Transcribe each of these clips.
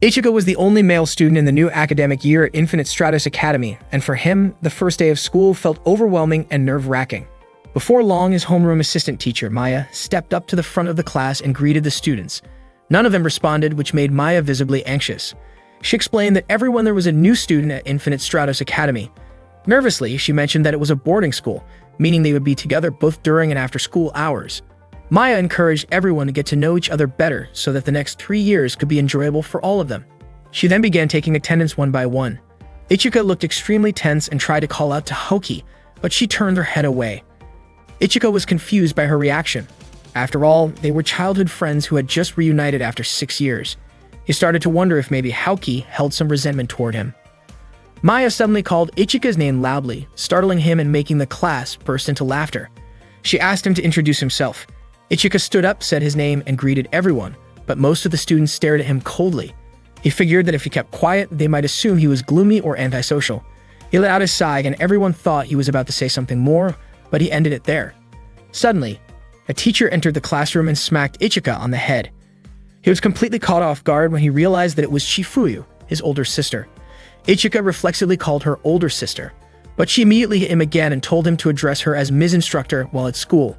Ichika was the only male student in the new academic year at Infinite Stratos Academy, and for him, the first day of school felt overwhelming and nerve-wracking. Before long, his homeroom assistant teacher, Maya, stepped up to the front of the class and greeted the students. None of them responded, which made Maya visibly anxious. She explained that everyone there was a new student at Infinite Stratos Academy. Nervously, she mentioned that it was a boarding school, meaning they would be together both during and after school hours. Maya encouraged everyone to get to know each other better so that the next 3 years could be enjoyable for all of them. She then began taking attendance one by one. Ichika looked extremely tense and tried to call out to Haoki, but she turned her head away. Ichika was confused by her reaction. After all, they were childhood friends who had just reunited after 6 years. He started to wonder if maybe Haoki held some resentment toward him. Maya suddenly called Ichika's name loudly, startling him and making the class burst into laughter. She asked him to introduce himself. Ichika stood up, said his name, and greeted everyone, but most of the students stared at him coldly. He figured that if he kept quiet, they might assume he was gloomy or antisocial. He let out a sigh, and everyone thought he was about to say something more, but he ended it there. Suddenly, a teacher entered the classroom and smacked Ichika on the head. He was completely caught off guard when he realized that it was Chifuyu, his older sister. Ichika reflexively called her older sister, but she immediately hit him again and told him to address her as Ms. Instructor while at school.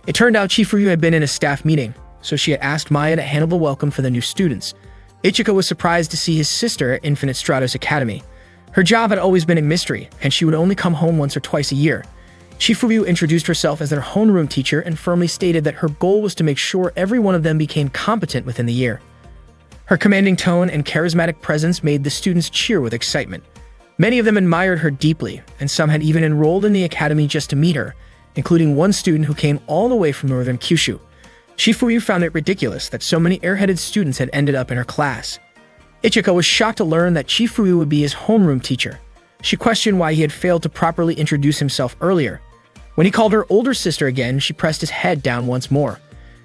It turned out Chifuyu had been in a staff meeting, so she had asked Maya to handle the welcome for the new students. Ichika was surprised to see his sister at Infinite Stratos Academy. Her job had always been a mystery, and she would only come home once or twice a year. Chifuyu introduced herself as their homeroom teacher and firmly stated that her goal was to make sure every one of them became competent within the year. Her commanding tone and charismatic presence made the students cheer with excitement. Many of them admired her deeply, and some had even enrolled in the academy just to meet her, including one student who came all the way from northern Kyushu. Chifuyu found it ridiculous that so many airheaded students had ended up in her class. Ichika was shocked to learn that Chifuyu would be his homeroom teacher. She questioned why he had failed to properly introduce himself earlier. When he called her older sister again, she pressed his head down once more.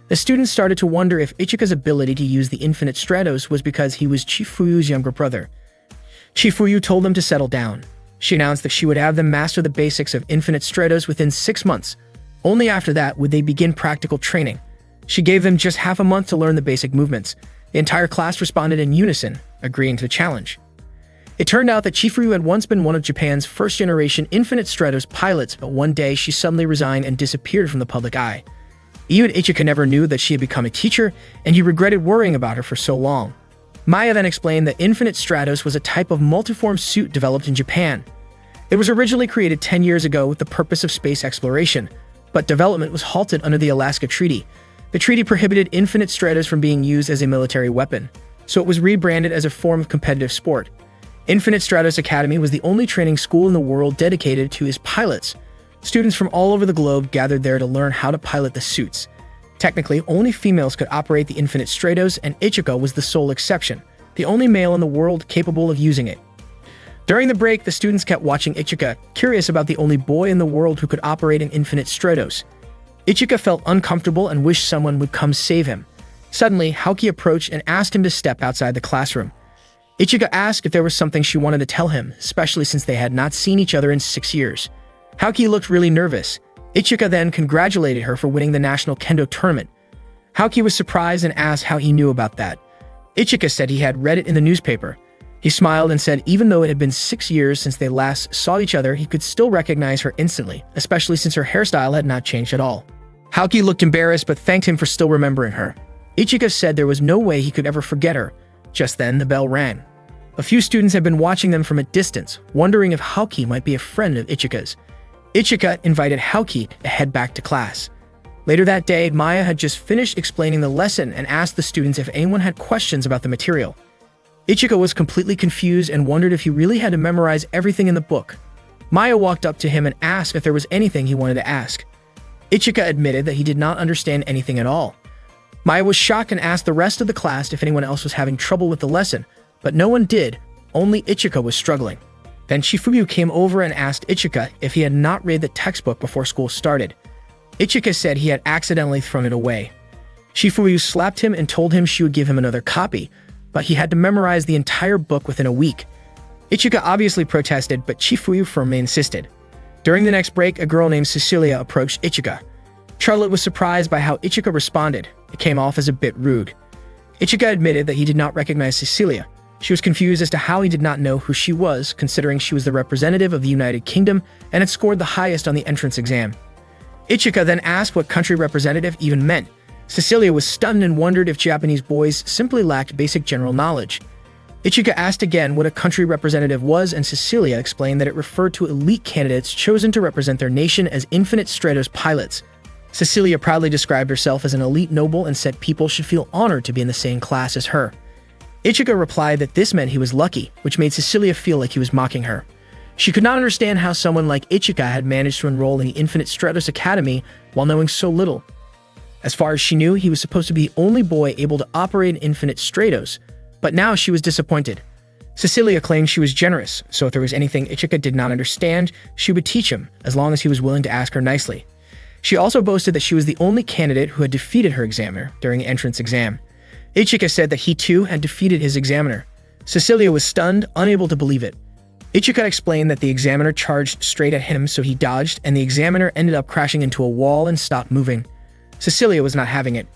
The students started to wonder if Ichika's ability to use the Infinite Stratos was because he was Chifuyu's younger brother. Chifuyu told them to settle down. She announced that she would have them master the basics of Infinite Stratos within 6 months. Only after that would they begin practical training. She gave them just half a month to learn the basic movements. The entire class responded in unison, agreeing to the challenge. It turned out that Chifuyu had once been one of Japan's first-generation Infinite Stratos pilots, but one day she suddenly resigned and disappeared from the public eye. Even Ichika never knew that she had become a teacher, and he regretted worrying about her for so long. Maya then explained that Infinite Stratos was a type of multiform suit developed in Japan. It was originally created 10 years ago with the purpose of space exploration, but development was halted under the Alaska Treaty. The treaty prohibited Infinite Stratos from being used as a military weapon, so it was rebranded as a form of competitive sport. Infinite Stratos Academy was the only training school in the world dedicated to its pilots. Students from all over the globe gathered there to learn how to pilot the suits. Technically, only females could operate the Infinite Stratos, and Ichika was the sole exception, the only male in the world capable of using it. During the break, the students kept watching Ichika, curious about the only boy in the world who could operate an Infinite Stratos. Ichika felt uncomfortable and wished someone would come save him. Suddenly, Haoki approached and asked him to step outside the classroom. Ichika asked if there was something she wanted to tell him, especially since they had not seen each other in 6 years. Haoki looked really nervous. Ichika then congratulated her for winning the national kendo tournament. Haoki was surprised and asked how he knew about that. Ichika said he had read it in the newspaper. He smiled and said even though it had been 6 years since they last saw each other, he could still recognize her instantly, especially since her hairstyle had not changed at all. Haoki looked embarrassed but thanked him for still remembering her. Ichika said there was no way he could ever forget her. Just then, the bell rang. A few students had been watching them from a distance, wondering if Haoki might be a friend of Ichika's. Ichika invited Haoki to head back to class. Later that day, Maya had just finished explaining the lesson and asked the students if anyone had questions about the material. Ichika was completely confused and wondered if he really had to memorize everything in the book. Maya walked up to him and asked if there was anything he wanted to ask. Ichika admitted that he did not understand anything at all. Maya was shocked and asked the rest of the class if anyone else was having trouble with the lesson, but no one did, only Ichika was struggling. Then Chifuyu came over and asked Ichika if he had not read the textbook before school started. Ichika said he had accidentally thrown it away. Chifuyu slapped him and told him she would give him another copy, but he had to memorize the entire book within a week. Ichika obviously protested, but Chifuyu firmly insisted. During the next break, a girl named Cecilia approached Ichika. Charlotte was surprised by how Ichika responded. It came off as a bit rude. Ichika admitted that he did not recognize Cecilia. She was confused as to how he did not know who she was, considering she was the representative of the United Kingdom and had scored the highest on the entrance exam. Ichika then asked what country representative even meant. Cecilia was stunned and wondered if Japanese boys simply lacked basic general knowledge. Ichika asked again what a country representative was, and Cecilia explained that it referred to elite candidates chosen to represent their nation as Infinite Stratos pilots. Cecilia proudly described herself as an elite noble and said people should feel honored to be in the same class as her. Ichika replied that this meant he was lucky, which made Cecilia feel like he was mocking her. She could not understand how someone like Ichika had managed to enroll in the Infinite Stratos Academy while knowing so little. As far as she knew, he was supposed to be the only boy able to operate in Infinite Stratos, but now she was disappointed. Cecilia claimed she was generous, so if there was anything Ichika did not understand, she would teach him, as long as he was willing to ask her nicely. She also boasted that she was the only candidate who had defeated her examiner during the entrance exam. Ichika said that he too had defeated his examiner. Cecilia was stunned, unable to believe it. Ichika explained that the examiner charged straight at him, so he dodged, and the examiner ended up crashing into a wall and stopped moving. Cecilia was not having it.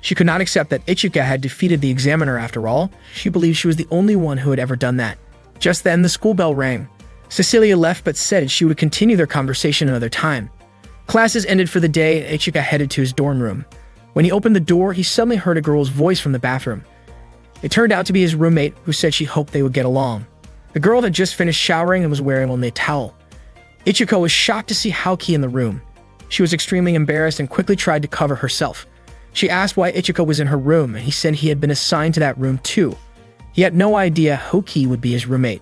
She could not accept that Ichika had defeated the examiner after all. She believed she was the only one who had ever done that. Just then, the school bell rang. Cecilia left but said she would continue their conversation another time. Classes ended for the day, and Ichika headed to his dorm room. When he opened the door, he suddenly heard a girl's voice from the bathroom. It turned out to be his roommate, who said she hoped they would get along. The girl had just finished showering and was wearing only a towel. Ichika was shocked to see Haoki in the room. She was extremely embarrassed and quickly tried to cover herself. She asked why Ichika was in her room, and he said he had been assigned to that room too. He had no idea Haoki would be his roommate.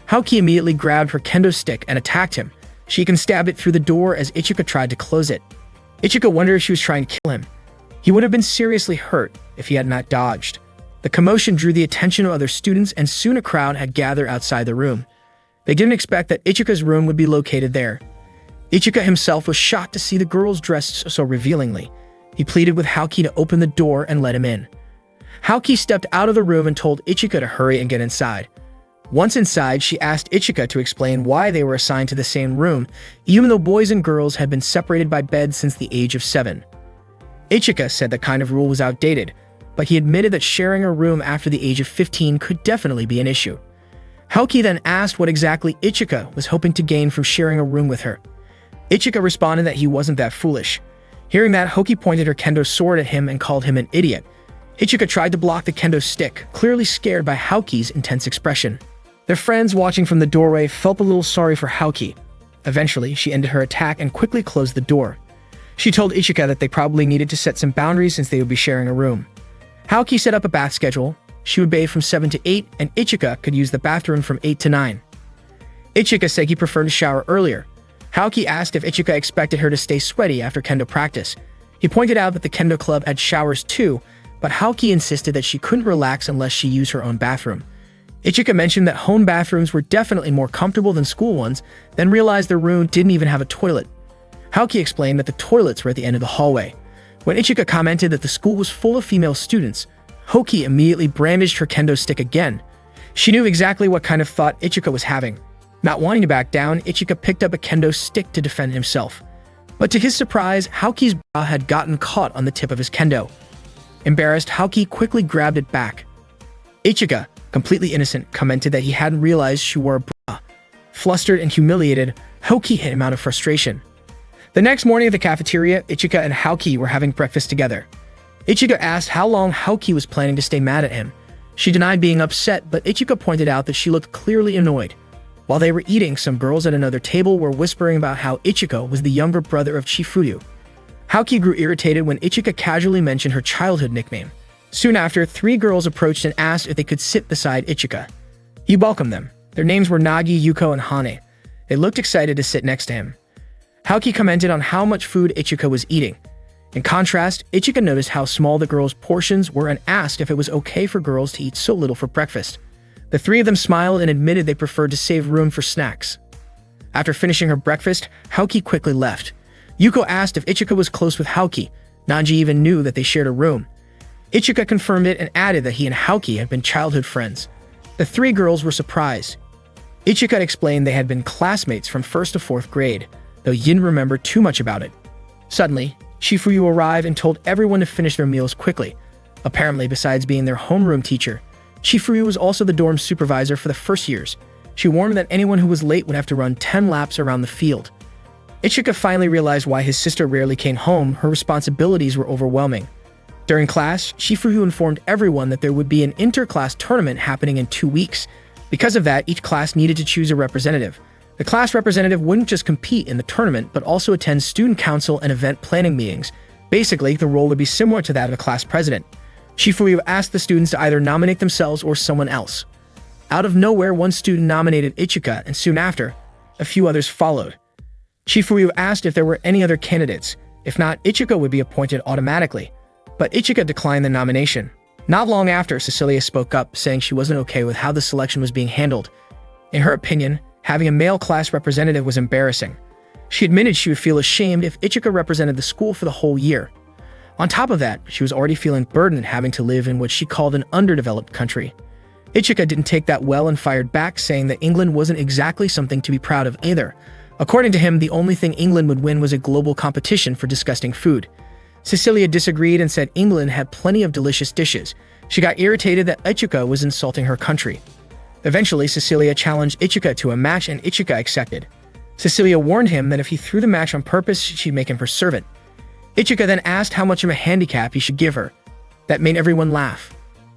Haoki immediately grabbed her kendo stick and attacked him. She even stabbed it through the door as Ichika tried to close it. Ichika wondered if she was trying to kill him. He would have been seriously hurt if he had not dodged. The commotion drew the attention of other students, and soon a crowd had gathered outside the room. They didn't expect that Ichika's room would be located there. Ichika himself was shocked to see the girls dressed so revealingly. He pleaded with Haoki to open the door and let him in. Haoki stepped out of the room and told Ichika to hurry and get inside. Once inside, she asked Ichika to explain why they were assigned to the same room, even though boys and girls had been separated by beds since the age of 7. Ichika said that kind of rule was outdated, but he admitted that sharing a room after the age of 15 could definitely be an issue. Haoki then asked what exactly Ichika was hoping to gain from sharing a room with her. Ichika responded that he wasn't that foolish. Hearing that, Haoki pointed her kendo sword at him and called him an idiot. Ichika tried to block the kendo stick, clearly scared by Haoki's intense expression. Their friends watching from the doorway felt a little sorry for Haoki. Eventually, she ended her attack and quickly closed the door. She told Ichika that they probably needed to set some boundaries since they would be sharing a room. Haoki set up a bath schedule. She would bathe from 7 to 8, and Ichika could use the bathroom from 8 to 9. Ichika said he preferred to shower earlier. Haoki asked if Ichika expected her to stay sweaty after kendo practice. He pointed out that the kendo club had showers too, but Haoki insisted that she couldn't relax unless she used her own bathroom. Ichika mentioned that home bathrooms were definitely more comfortable than school ones, then realized their room didn't even have a toilet. Haoki explained that the toilets were at the end of the hallway. When Ichika commented that the school was full of female students, Haoki immediately brandished her kendo stick again. She knew exactly what kind of thought Ichika was having. Not wanting to back down, Ichika picked up a kendo stick to defend himself. But to his surprise, Haoki's bra had gotten caught on the tip of his kendo. Embarrassed, Haoki quickly grabbed it back. Ichika, completely innocent, commented that he hadn't realized she wore a bra. Flustered and humiliated, Haoki hit him out of frustration. The next morning at the cafeteria, Ichika and Haoki were having breakfast together. Ichika asked how long Haoki was planning to stay mad at him. She denied being upset, but Ichika pointed out that she looked clearly annoyed. While they were eating, some girls at another table were whispering about how Ichika was the younger brother of Chifuyu. Haoki grew irritated when Ichika casually mentioned her childhood nickname. Soon after, 3 girls approached and asked if they could sit beside Ichika. He welcomed them. Their names were Nagi, Yuko, and Hane. They looked excited to sit next to him. Haoki commented on how much food Ichika was eating. In contrast, Ichika noticed how small the girls' portions were and asked if it was okay for girls to eat so little for breakfast. The 3 of them smiled and admitted they preferred to save room for snacks. After finishing her breakfast, Haoki quickly left. Yuko asked if Ichika was close with Haoki. Nanji even knew that they shared a room. Ichika confirmed it and added that he and Haoki had been childhood friends. The 3 girls were surprised. Ichika explained they had been classmates from 1st to 4th grade, though he didn't remember too much about it. Suddenly, Chifuyu arrived and told everyone to finish their meals quickly. Apparently, besides being their homeroom teacher, Chifuryu was also the dorm supervisor for the first years. She warned that anyone who was late would have to run 10 laps around the field. Ichika finally realized why his sister rarely came home. Her responsibilities were overwhelming. During class, Chifuryu informed everyone that there would be an inter-class tournament happening in 2 weeks. Because of that, each class needed to choose a representative. The class representative wouldn't just compete in the tournament, but also attend student council and event planning meetings. Basically, the role would be similar to that of a class president. Chifuryu asked the students to either nominate themselves or someone else. Out of nowhere, one student nominated Ichika, and soon after, a few others followed. Chifuryu asked if there were any other candidates. If not, Ichika would be appointed automatically. But Ichika declined the nomination. Not long after, Cecilia spoke up, saying she wasn't okay with how the selection was being handled. In her opinion, having a male class representative was embarrassing. She admitted she would feel ashamed if Ichika represented the school for the whole year. On top of that, she was already feeling burdened having to live in what she called an underdeveloped country. Ichika didn't take that well and fired back, saying that England wasn't exactly something to be proud of either. According to him, the only thing England would win was a global competition for disgusting food. Cecilia disagreed and said England had plenty of delicious dishes. She got irritated that Ichika was insulting her country. Eventually, Cecilia challenged Ichika to a match and Ichika accepted. Cecilia warned him that if he threw the match on purpose, she'd make him her servant. Ichika then asked how much of a handicap he should give her. That made everyone laugh.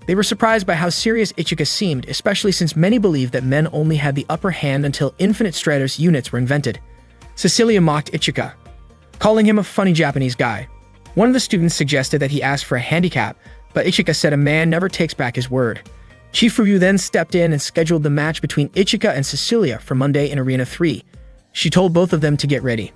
They were surprised by how serious Ichika seemed, especially since many believed that men only had the upper hand until Infinite Stratos units were invented. Cecilia mocked Ichika, calling him a funny Japanese guy. One of the students suggested that he ask for a handicap, but Ichika said a man never takes back his word. Chifuryu then stepped in and scheduled the match between Ichika and Cecilia for Monday in Arena 3. She told both of them to get ready.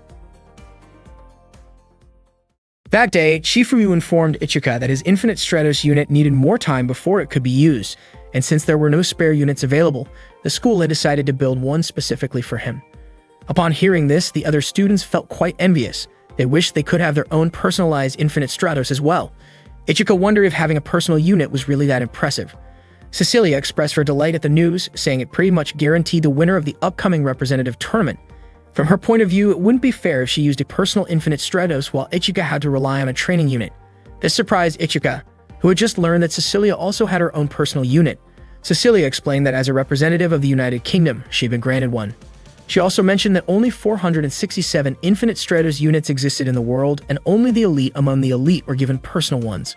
That day, Chifuryu informed Ichika that his Infinite Stratos unit needed more time before it could be used, and since there were no spare units available, the school had decided to build one specifically for him. Upon hearing this, the other students felt quite envious. They wished they could have their own personalized Infinite Stratos as well. Ichika wondered if having a personal unit was really that impressive. Cecilia expressed her delight at the news, saying it pretty much guaranteed the winner of the upcoming representative tournament. From her point of view, it wouldn't be fair if she used a personal Infinite Stratos while Ichika had to rely on a training unit. This surprised Ichika, who had just learned that Cecilia also had her own personal unit. Cecilia explained that as a representative of the United Kingdom, she'd been granted one. She also mentioned that only 467 Infinite Stratos units existed in the world, and only the elite among the elite were given personal ones.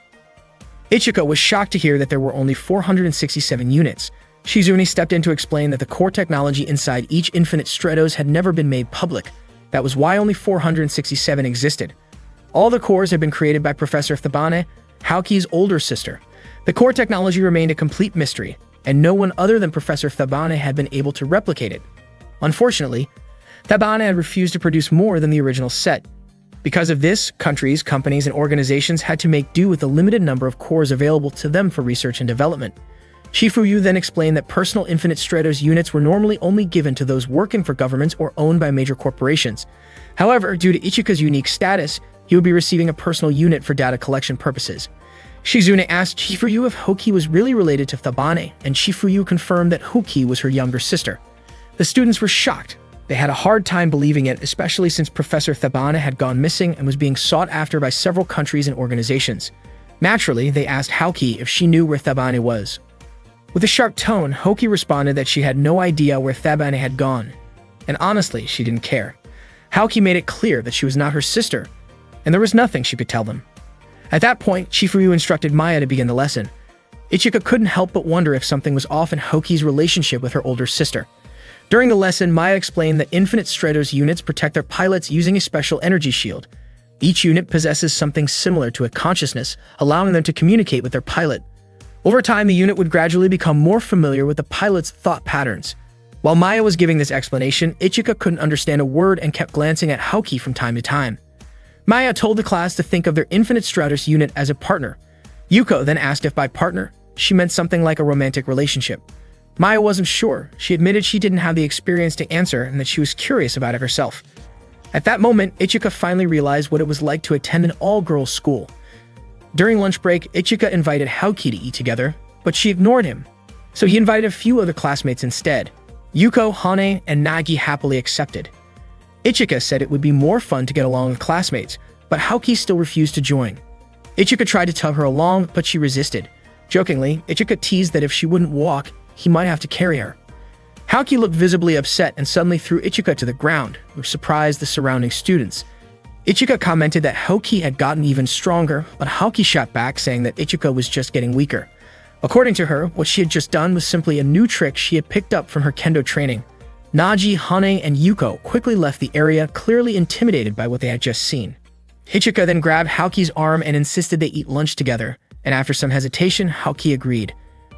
Ichika was shocked to hear that there were only 467 units. Shizune stepped in to explain that the core technology inside each Infinite Stratos had never been made public. That was why only 467 existed. All the cores had been created by Professor Thabane, Haoki's older sister. The core technology remained a complete mystery, and no one other than Professor Thabane had been able to replicate it. Unfortunately, Thabane had refused to produce more than the original set. Because of this, countries, companies, and organizations had to make do with the limited number of cores available to them for research and development. Chifuryu then explained that personal Infinite Stratos units were normally only given to those working for governments or owned by major corporations. However, due to Ichika's unique status, he would be receiving a personal unit for data collection purposes. Shizune asked Chifuryu if Haoki was really related to Thabane, and Chifuryu confirmed that Haoki was her younger sister. The students were shocked. They had a hard time believing it, especially since Professor Thabane had gone missing and was being sought after by several countries and organizations. Naturally, they asked Haoki if she knew where Thabane was. With a sharp tone, Haoki responded that she had no idea where Thabane had gone. And honestly, she didn't care. Haoki made it clear that she was not her sister, and there was nothing she could tell them. At that point, Chifuryu instructed Maya to begin the lesson. Ichika couldn't help but wonder if something was off in Haoki's relationship with her older sister. During the lesson, Maya explained that Infinite Stratos units protect their pilots using a special energy shield. Each unit possesses something similar to a consciousness, allowing them to communicate with their pilot. Over time, the unit would gradually become more familiar with the pilot's thought patterns. While Maya was giving this explanation, Ichika couldn't understand a word and kept glancing at Haoki from time to time. Maya told the class to think of their Infinite Stratos unit as a partner. Yuko then asked if by partner, she meant something like a romantic relationship. Maya wasn't sure. She admitted she didn't have the experience to answer and that she was curious about it herself. At that moment, Ichika finally realized what it was like to attend an all-girls school. During lunch break, Ichika invited Haoki to eat together, but she ignored him. So he invited a few other classmates instead. Yuko, Hane, and Nagi happily accepted. Ichika said it would be more fun to get along with classmates, but Haoki still refused to join. Ichika tried to tug her along, but she resisted. Jokingly, Ichika teased that if she wouldn't walk, he might have to carry her. Haoki looked visibly upset and suddenly threw Ichika to the ground, which surprised the surrounding students. Ichika commented that Haoki had gotten even stronger, but Haoki shot back saying that Ichika was just getting weaker. According to her, what she had just done was simply a new trick she had picked up from her kendo training. Naji, Hane, and Yuko quickly left the area, clearly intimidated by what they had just seen. Ichika then grabbed Haoki's arm and insisted they eat lunch together, and after some hesitation, Haoki agreed.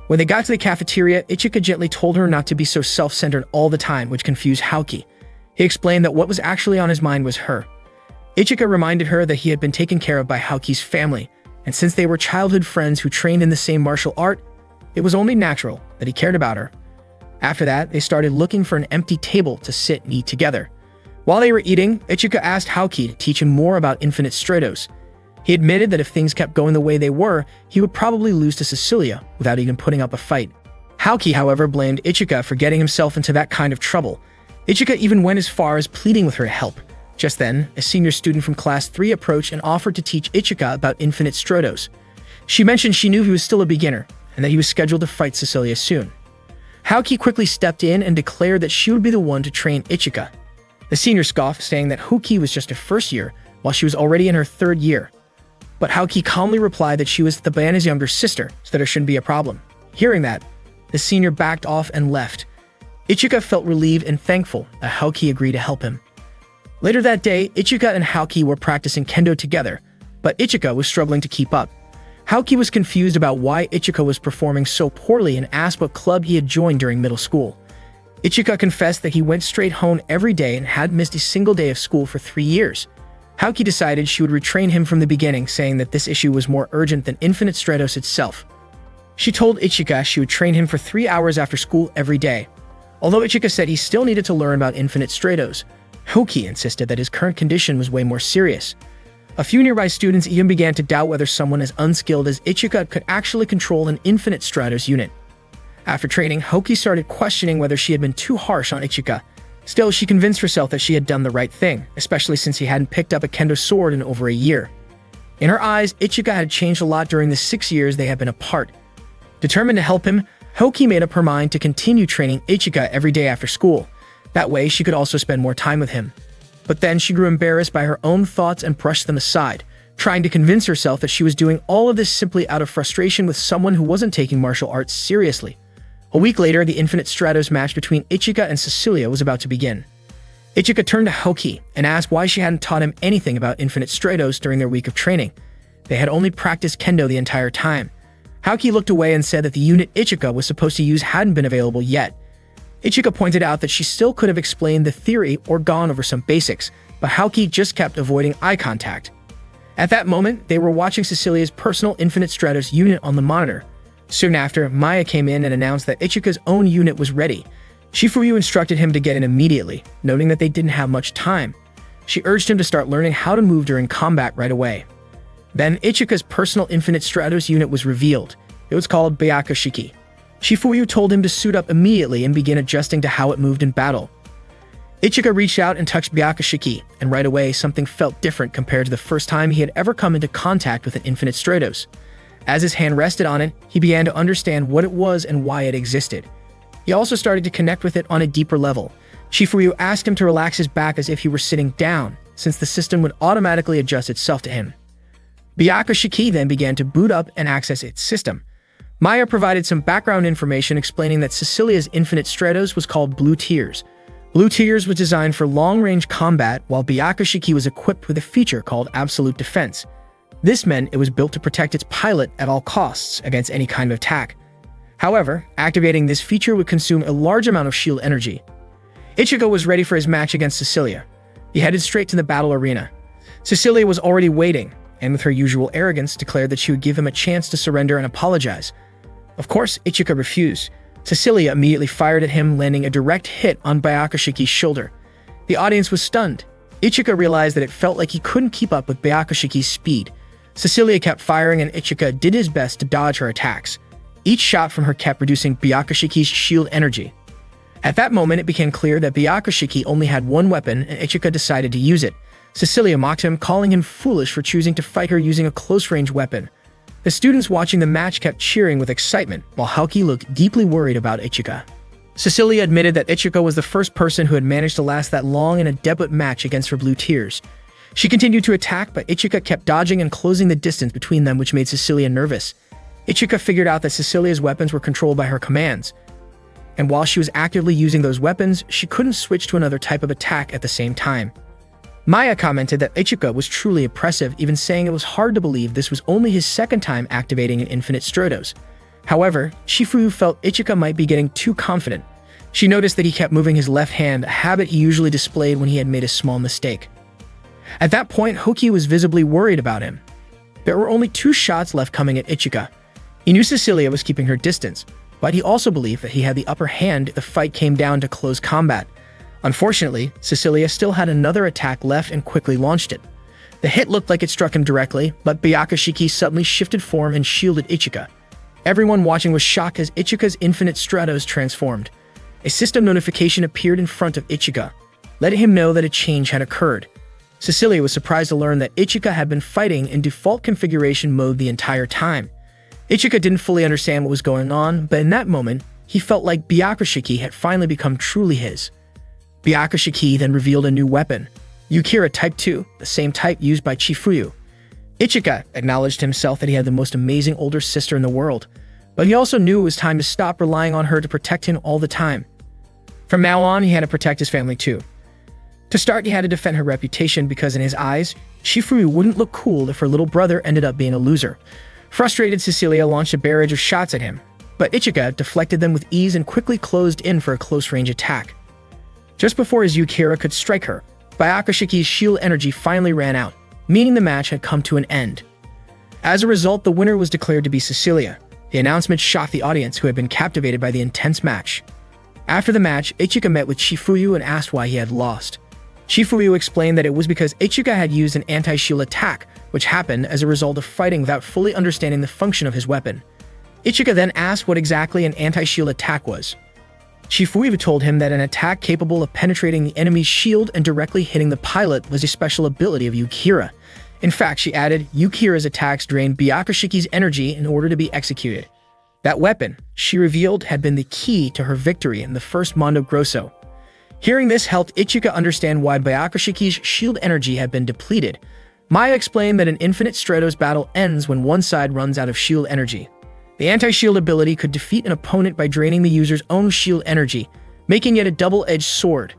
When they got to the cafeteria, Ichika gently told her not to be so self-centered all the time, which confused Haoki. He explained that what was actually on his mind was her. Ichika reminded her that he had been taken care of by Haoki's family, and since they were childhood friends who trained in the same martial art, it was only natural that he cared about her. After that, they started looking for an empty table to sit and eat together. While they were eating, Ichika asked Haoki to teach him more about Infinite Stratos. He admitted that if things kept going the way they were, he would probably lose to Cecilia without even putting up a fight. Haoki, however, blamed Ichika for getting himself into that kind of trouble. Ichika even went as far as pleading with her to help. Just then, a senior student from Class 3 approached and offered to teach Ichika about Infinite Stratos. She mentioned she knew he was still a beginner, and that he was scheduled to fight Cecilia soon. Haoki quickly stepped in and declared that she would be the one to train Ichika. The senior scoffed, saying that Haoki was just her first year, while she was already in her third year. But Haoki calmly replied that she was Thabana's younger sister, so that it shouldn't be a problem. Hearing that, the senior backed off and left. Ichika felt relieved and thankful that Haoki agreed to help him. Later that day, Ichika and Haoki were practicing kendo together, but Ichika was struggling to keep up. Haoki was confused about why Ichika was performing so poorly and asked what club he had joined during middle school. Ichika confessed that he went straight home every day and had missed a single day of school for 3 years. Haoki decided she would retrain him from the beginning, saying that this issue was more urgent than Infinite Stratos itself. She told Ichika she would train him for 3 hours after school every day. Although Ichika said he still needed to learn about Infinite Stratos, Haoki insisted that his current condition was way more serious. A few nearby students even began to doubt whether someone as unskilled as Ichika could actually control an Infinite Stratos unit. After training, Haoki started questioning whether she had been too harsh on Ichika. Still, she convinced herself that she had done the right thing, especially since he hadn't picked up a kendo sword in over a year. In her eyes, Ichika had changed a lot during the 6 years they had been apart. Determined to help him, Haoki made up her mind to continue training Ichika every day after school. That way, she could also spend more time with him. But then she grew embarrassed by her own thoughts and brushed them aside, trying to convince herself that she was doing all of this simply out of frustration with someone who wasn't taking martial arts seriously. A week later, the Infinite Stratos match between Ichika and Cecilia was about to begin. Ichika turned to Haoki and asked why she hadn't taught him anything about Infinite Stratos during their week of training. They had only practiced kendo the entire time. Haoki looked away and said that the unit Ichika was supposed to use hadn't been available yet. Ichika pointed out that she still could have explained the theory or gone over some basics, but Haoki just kept avoiding eye contact. At that moment, they were watching Cecilia's personal Infinite Stratos unit on the monitor. Soon after, Maya came in and announced that Ichika's own unit was ready. Shifuyu instructed him to get in immediately, noting that they didn't have much time. She urged him to start learning how to move during combat right away. Then Ichika's personal Infinite Stratos unit was revealed. It was called Byakushiki. Shifuyu told him to suit up immediately and begin adjusting to how it moved in battle. Ichika reached out and touched Byakushiki, and right away something felt different compared to the first time he had ever come into contact with an Infinite Stratos. As his hand rested on it, he began to understand what it was and why it existed. He also started to connect with it on a deeper level. Shifuyu asked him to relax his back as if he were sitting down, since the system would automatically adjust itself to him. Byakushiki then began to boot up and access its system. Maya provided some background information explaining that Cecilia's Infinite Stratos was called Blue Tears. Blue Tears was designed for long-range combat, while Byakushiki was equipped with a feature called Absolute Defense. This meant it was built to protect its pilot at all costs against any kind of attack. However, activating this feature would consume a large amount of shield energy. Ichika was ready for his match against Cecilia. He headed straight to the battle arena. Cecilia was already waiting, and with her usual arrogance declared that she would give him a chance to surrender and apologize. Of course, Ichika refused. Cecilia immediately fired at him, landing a direct hit on Byakushiki's shoulder. The audience was stunned. Ichika realized that it felt like he couldn't keep up with Byakushiki's speed. Cecilia kept firing and Ichika did his best to dodge her attacks. Each shot from her kept reducing Byakushiki's shield energy. At that moment, it became clear that Byakushiki only had one weapon and Ichika decided to use it. Cecilia mocked him, calling him foolish for choosing to fight her using a close-range weapon. The students watching the match kept cheering with excitement, while Haoki looked deeply worried about Ichika. Cecilia admitted that Ichika was the first person who had managed to last that long in a debut match against her Blue Tears. She continued to attack, but Ichika kept dodging and closing the distance between them, which made Cecilia nervous. Ichika figured out that Cecilia's weapons were controlled by her commands, and while she was actively using those weapons, she couldn't switch to another type of attack at the same time. Maya commented that Ichika was truly impressive, even saying it was hard to believe this was only his second time activating an Infinite Stratos. However, Shifuyu felt Ichika might be getting too confident. She noticed that he kept moving his left hand, a habit he usually displayed when he had made a small mistake. At that point, Haoki was visibly worried about him. There were only 2 shots left coming at Ichika. He knew Cecilia was keeping her distance, but he also believed that he had the upper hand if the fight came down to close combat. Unfortunately, Cecilia still had another attack left and quickly launched it. The hit looked like it struck him directly, but Byakushiki suddenly shifted form and shielded Ichika. Everyone watching was shocked as Ichika's Infinite Stratos transformed. A system notification appeared in front of Ichika, letting him know that a change had occurred. Cecilia was surprised to learn that Ichika had been fighting in default configuration mode the entire time. Ichika didn't fully understand what was going on, but in that moment, he felt like Byakushiki had finally become truly his. Byakushiki then revealed a new weapon, Yukira Type 2, the same type used by Chifuyu. Ichika acknowledged himself that he had the most amazing older sister in the world, but he also knew it was time to stop relying on her to protect him all the time. From now on, he had to protect his family too. To start, he had to defend her reputation because in his eyes, Shifuyu wouldn't look cool if her little brother ended up being a loser. Frustrated, Cecilia launched a barrage of shots at him, but Ichika deflected them with ease and quickly closed in for a close-range attack. Just before his Yukira could strike her, Byakushiki's shield energy finally ran out, meaning the match had come to an end. As a result, the winner was declared to be Cecilia. The announcement shocked the audience, who had been captivated by the intense match. After the match, Ichika met with Shifuyu and asked why he had lost. Shifuyu explained that it was because Ichika had used an anti-shield attack, which happened as a result of fighting without fully understanding the function of his weapon. Ichika then asked what exactly an anti-shield attack was. Shifuyu told him that an attack capable of penetrating the enemy's shield and directly hitting the pilot was a special ability of Yukira. In fact, she added, Yukira's attacks drained Byakushiki's energy in order to be executed. That weapon, she revealed, had been the key to her victory in the first Mondo Grosso. Hearing this helped Ichika understand why Byakushiki's shield energy had been depleted. Maya explained that an Infinite Stratos battle ends when one side runs out of shield energy. The anti-shield ability could defeat an opponent by draining the user's own shield energy, making it a double-edged sword.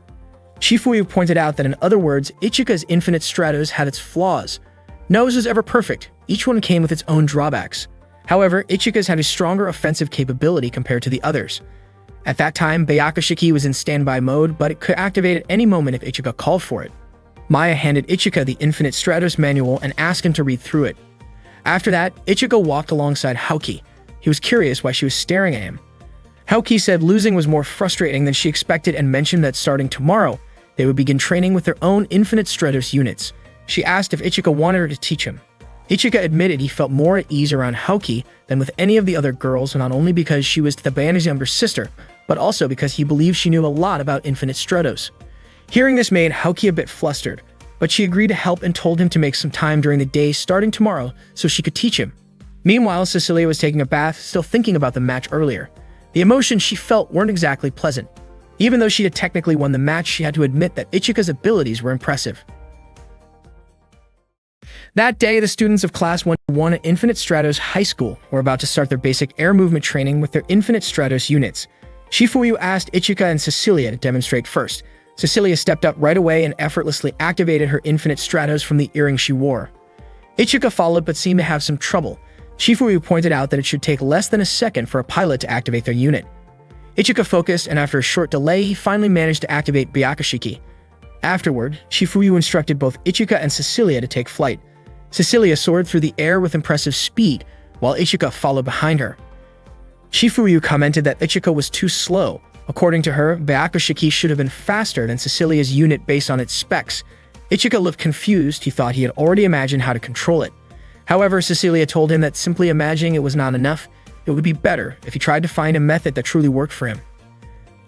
Shifuyu pointed out that in other words, Ichika's Infinite Stratos had its flaws. No was ever perfect, each one came with its own drawbacks. However, Ichika's had a stronger offensive capability compared to the others. At that time, Byakushiki was in standby mode, but it could activate at any moment if Ichika called for it. Maya handed Ichika the Infinite Stratos manual and asked him to read through it. After that, Ichika walked alongside Haoki. He was curious why she was staring at him. Haoki said losing was more frustrating than she expected and mentioned that starting tomorrow, they would begin training with their own Infinite Stratos units. She asked if Ichika wanted her to teach him. Ichika admitted he felt more at ease around Haoki than with any of the other girls, not only because she was the band's younger sister, but also because he believed she knew a lot about Infinite Stratos. Hearing this made Haoki a bit flustered, but she agreed to help and told him to make some time during the day starting tomorrow so she could teach him. Meanwhile, Cecilia was taking a bath, still thinking about the match earlier. The emotions she felt weren't exactly pleasant. Even though she had technically won the match, she had to admit that Ichika's abilities were impressive. That day, the students of Class 101 at Infinite Stratos High School were about to start their basic air movement training with their Infinite Stratos units. Shifuyu asked Ichika and Cecilia to demonstrate first. Cecilia stepped up right away and effortlessly activated her Infinite Stratos from the earring she wore. Ichika followed but seemed to have some trouble. Shifuyu pointed out that it should take less than a second for a pilot to activate their unit. Ichika focused, and after a short delay, he finally managed to activate Byakushiki. Afterward, Shifuyu instructed both Ichika and Cecilia to take flight. Cecilia soared through the air with impressive speed, while Ichika followed behind her. Shifuyu commented that Ichika was too slow. According to her, Byakushiki should have been faster than Cecilia's unit based on its specs. Ichika looked confused. He thought he had already imagined how to control it. However, Cecilia told him that simply imagining it was not enough. It would be better if he tried to find a method that truly worked for him.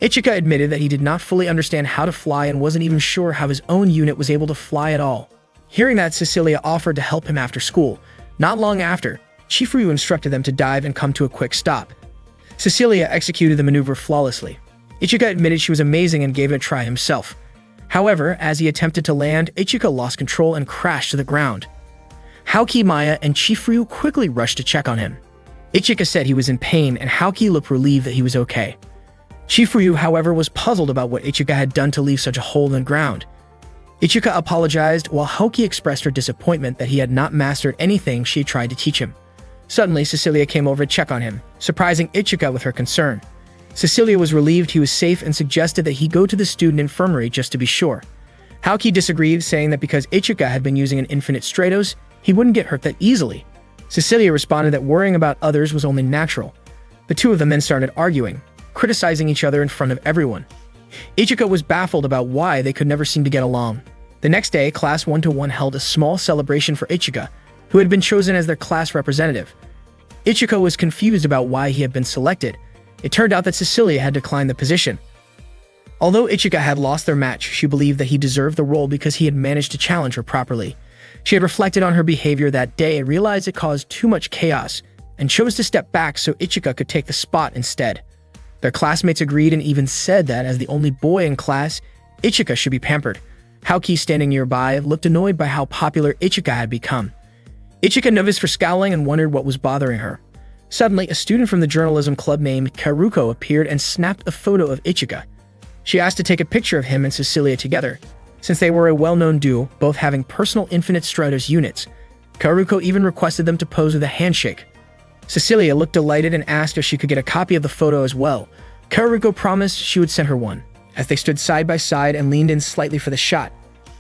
Ichika admitted that he did not fully understand how to fly and wasn't even sure how his own unit was able to fly at all. Hearing that, Cecilia offered to help him after school. Not long after, Chifuryu instructed them to dive and come to a quick stop. Cecilia executed the maneuver flawlessly. Ichika admitted she was amazing and gave it a try himself. However, as he attempted to land, Ichika lost control and crashed to the ground. Haoki, Maya, and Chifuryu quickly rushed to check on him. Ichika said he was in pain and Haoki looked relieved that he was okay. Chifuryu, however, was puzzled about what Ichika had done to leave such a hole in the ground. Ichika apologized while Haoki expressed her disappointment that he had not mastered anything she had tried to teach him. Suddenly, Cecilia came over to check on him, surprising Ichika with her concern. Cecilia was relieved he was safe and suggested that he go to the student infirmary just to be sure. Haoki disagreed, saying that because Ichika had been using an infinite Stratos, he wouldn't get hurt that easily. Cecilia responded that worrying about others was only natural. The two of them then started arguing, criticizing each other in front of everyone. Ichika was baffled about why they could never seem to get along. The next day, Class 1-1 held a small celebration for Ichika, who had been chosen as their class representative. Ichika was confused about why he had been selected. It turned out that Cecilia had declined the position. Although Ichika had lost their match, she believed that he deserved the role because he had managed to challenge her properly. She had reflected on her behavior that day and realized it caused too much chaos, and chose to step back so Ichika could take the spot instead. Their classmates agreed and even said that as the only boy in class, Ichika should be pampered. Haoki, standing nearby, looked annoyed by how popular Ichika had become. Ichika noticed for scowling and wondered what was bothering her. Suddenly, a student from the journalism club named Karuko appeared and snapped a photo of Ichika. She asked to take a picture of him and Cecilia together. Since they were a well-known duo, both having personal Infinite Stratos units, Karuko even requested them to pose with a handshake. Cecilia looked delighted and asked if she could get a copy of the photo as well. Karuko promised she would send her one. As they stood side by side and leaned in slightly for the shot,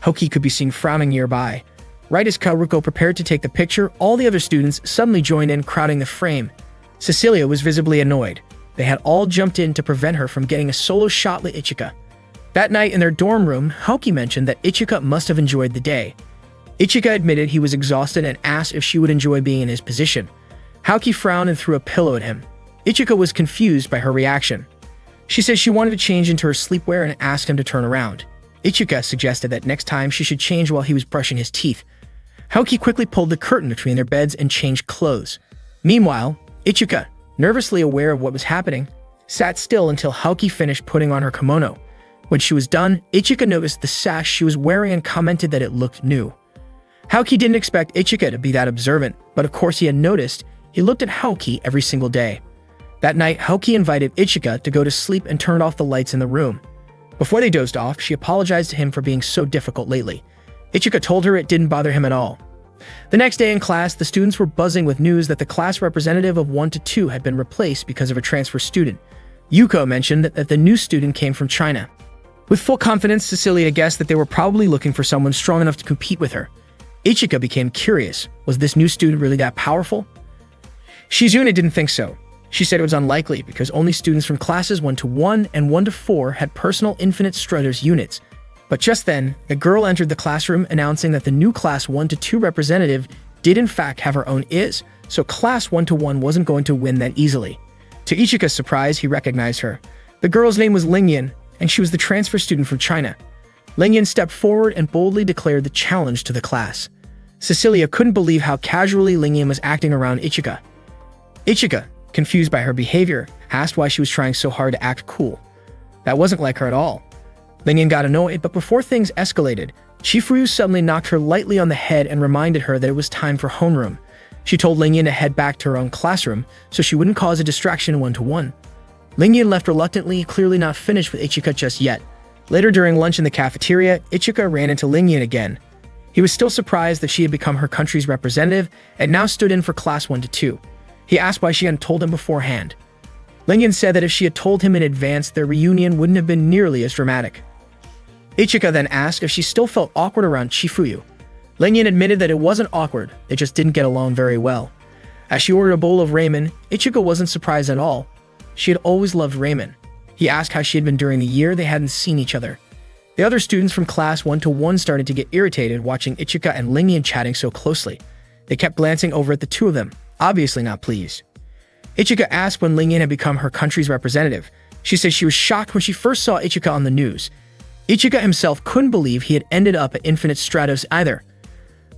Haoki could be seen frowning nearby. Right as Karuko prepared to take the picture, all the other students suddenly joined in, crowding the frame. Cecilia was visibly annoyed. They had all jumped in to prevent her from getting a solo shot with Ichika. That night in their dorm room, Haoki mentioned that Ichika must have enjoyed the day. Ichika admitted he was exhausted and asked if she would enjoy being in his position. Haoki frowned and threw a pillow at him. Ichika was confused by her reaction. She said she wanted to change into her sleepwear and asked him to turn around. Ichika suggested that next time she should change while he was brushing his teeth. Haoki quickly pulled the curtain between their beds and changed clothes. Meanwhile, Ichika, nervously aware of what was happening, sat still until Haoki finished putting on her kimono. When she was done, Ichika noticed the sash she was wearing and commented that it looked new. Haoki didn't expect Ichika to be that observant, but of course he had noticed. He looked at Haoki every single day. That night, Haoki invited Ichika to go to sleep and turned off the lights in the room. Before they dozed off, she apologized to him for being so difficult lately. Ichika told her it didn't bother him at all. The next day in class, the students were buzzing with news that the class representative of 1-2 had been replaced because of a transfer student. Yuko mentioned that the new student came from China. With full confidence, Cecilia guessed that they were probably looking for someone strong enough to compete with her. Ichika became curious. Was this new student really that powerful? Shizune didn't think so. She said it was unlikely because only students from classes 1-1 and 1-4 had personal Infinite Stratos units. But just then, the girl entered the classroom announcing that the new class 1-2 representative did in fact have her own IS, so class 1-1 wasn't going to win that easily. To Ichika's surprise, he recognized her. The girl's name was Lingyan, and she was the transfer student from China. Lingyan stepped forward and boldly declared the challenge to the class. Cecilia couldn't believe how casually Lingyan was acting around Ichika. Ichika, confused by her behavior, asked why she was trying so hard to act cool. That wasn't like her at all. Lingyan got annoyed, but before things escalated, Chifuryu suddenly knocked her lightly on the head and reminded her that it was time for homeroom. She told Lingyan to head back to her own classroom so she wouldn't cause a distraction 1-1. Lingyan left reluctantly, clearly not finished with Ichika just yet. Later during lunch in the cafeteria, Ichika ran into Lingyan again. He was still surprised that she had become her country's representative and now stood in for class 1-2. He asked why she hadn't told him beforehand. Lingyan said that if she had told him in advance, their reunion wouldn't have been nearly as dramatic. Ichika then asked if she still felt awkward around Chifuryu. Lingyan admitted that it wasn't awkward, they just didn't get along very well. As she ordered a bowl of ramen, Ichika wasn't surprised at all. She had always loved ramen. He asked how she had been during the year they hadn't seen each other. The other students from class 1-1 started to get irritated watching Ichika and Lingyan chatting so closely. They kept glancing over at the two of them, obviously not pleased. Ichika asked when Lingyan had become her country's representative. She said she was shocked when she first saw Ichika on the news. Ichika himself couldn't believe he had ended up at Infinite Stratos either.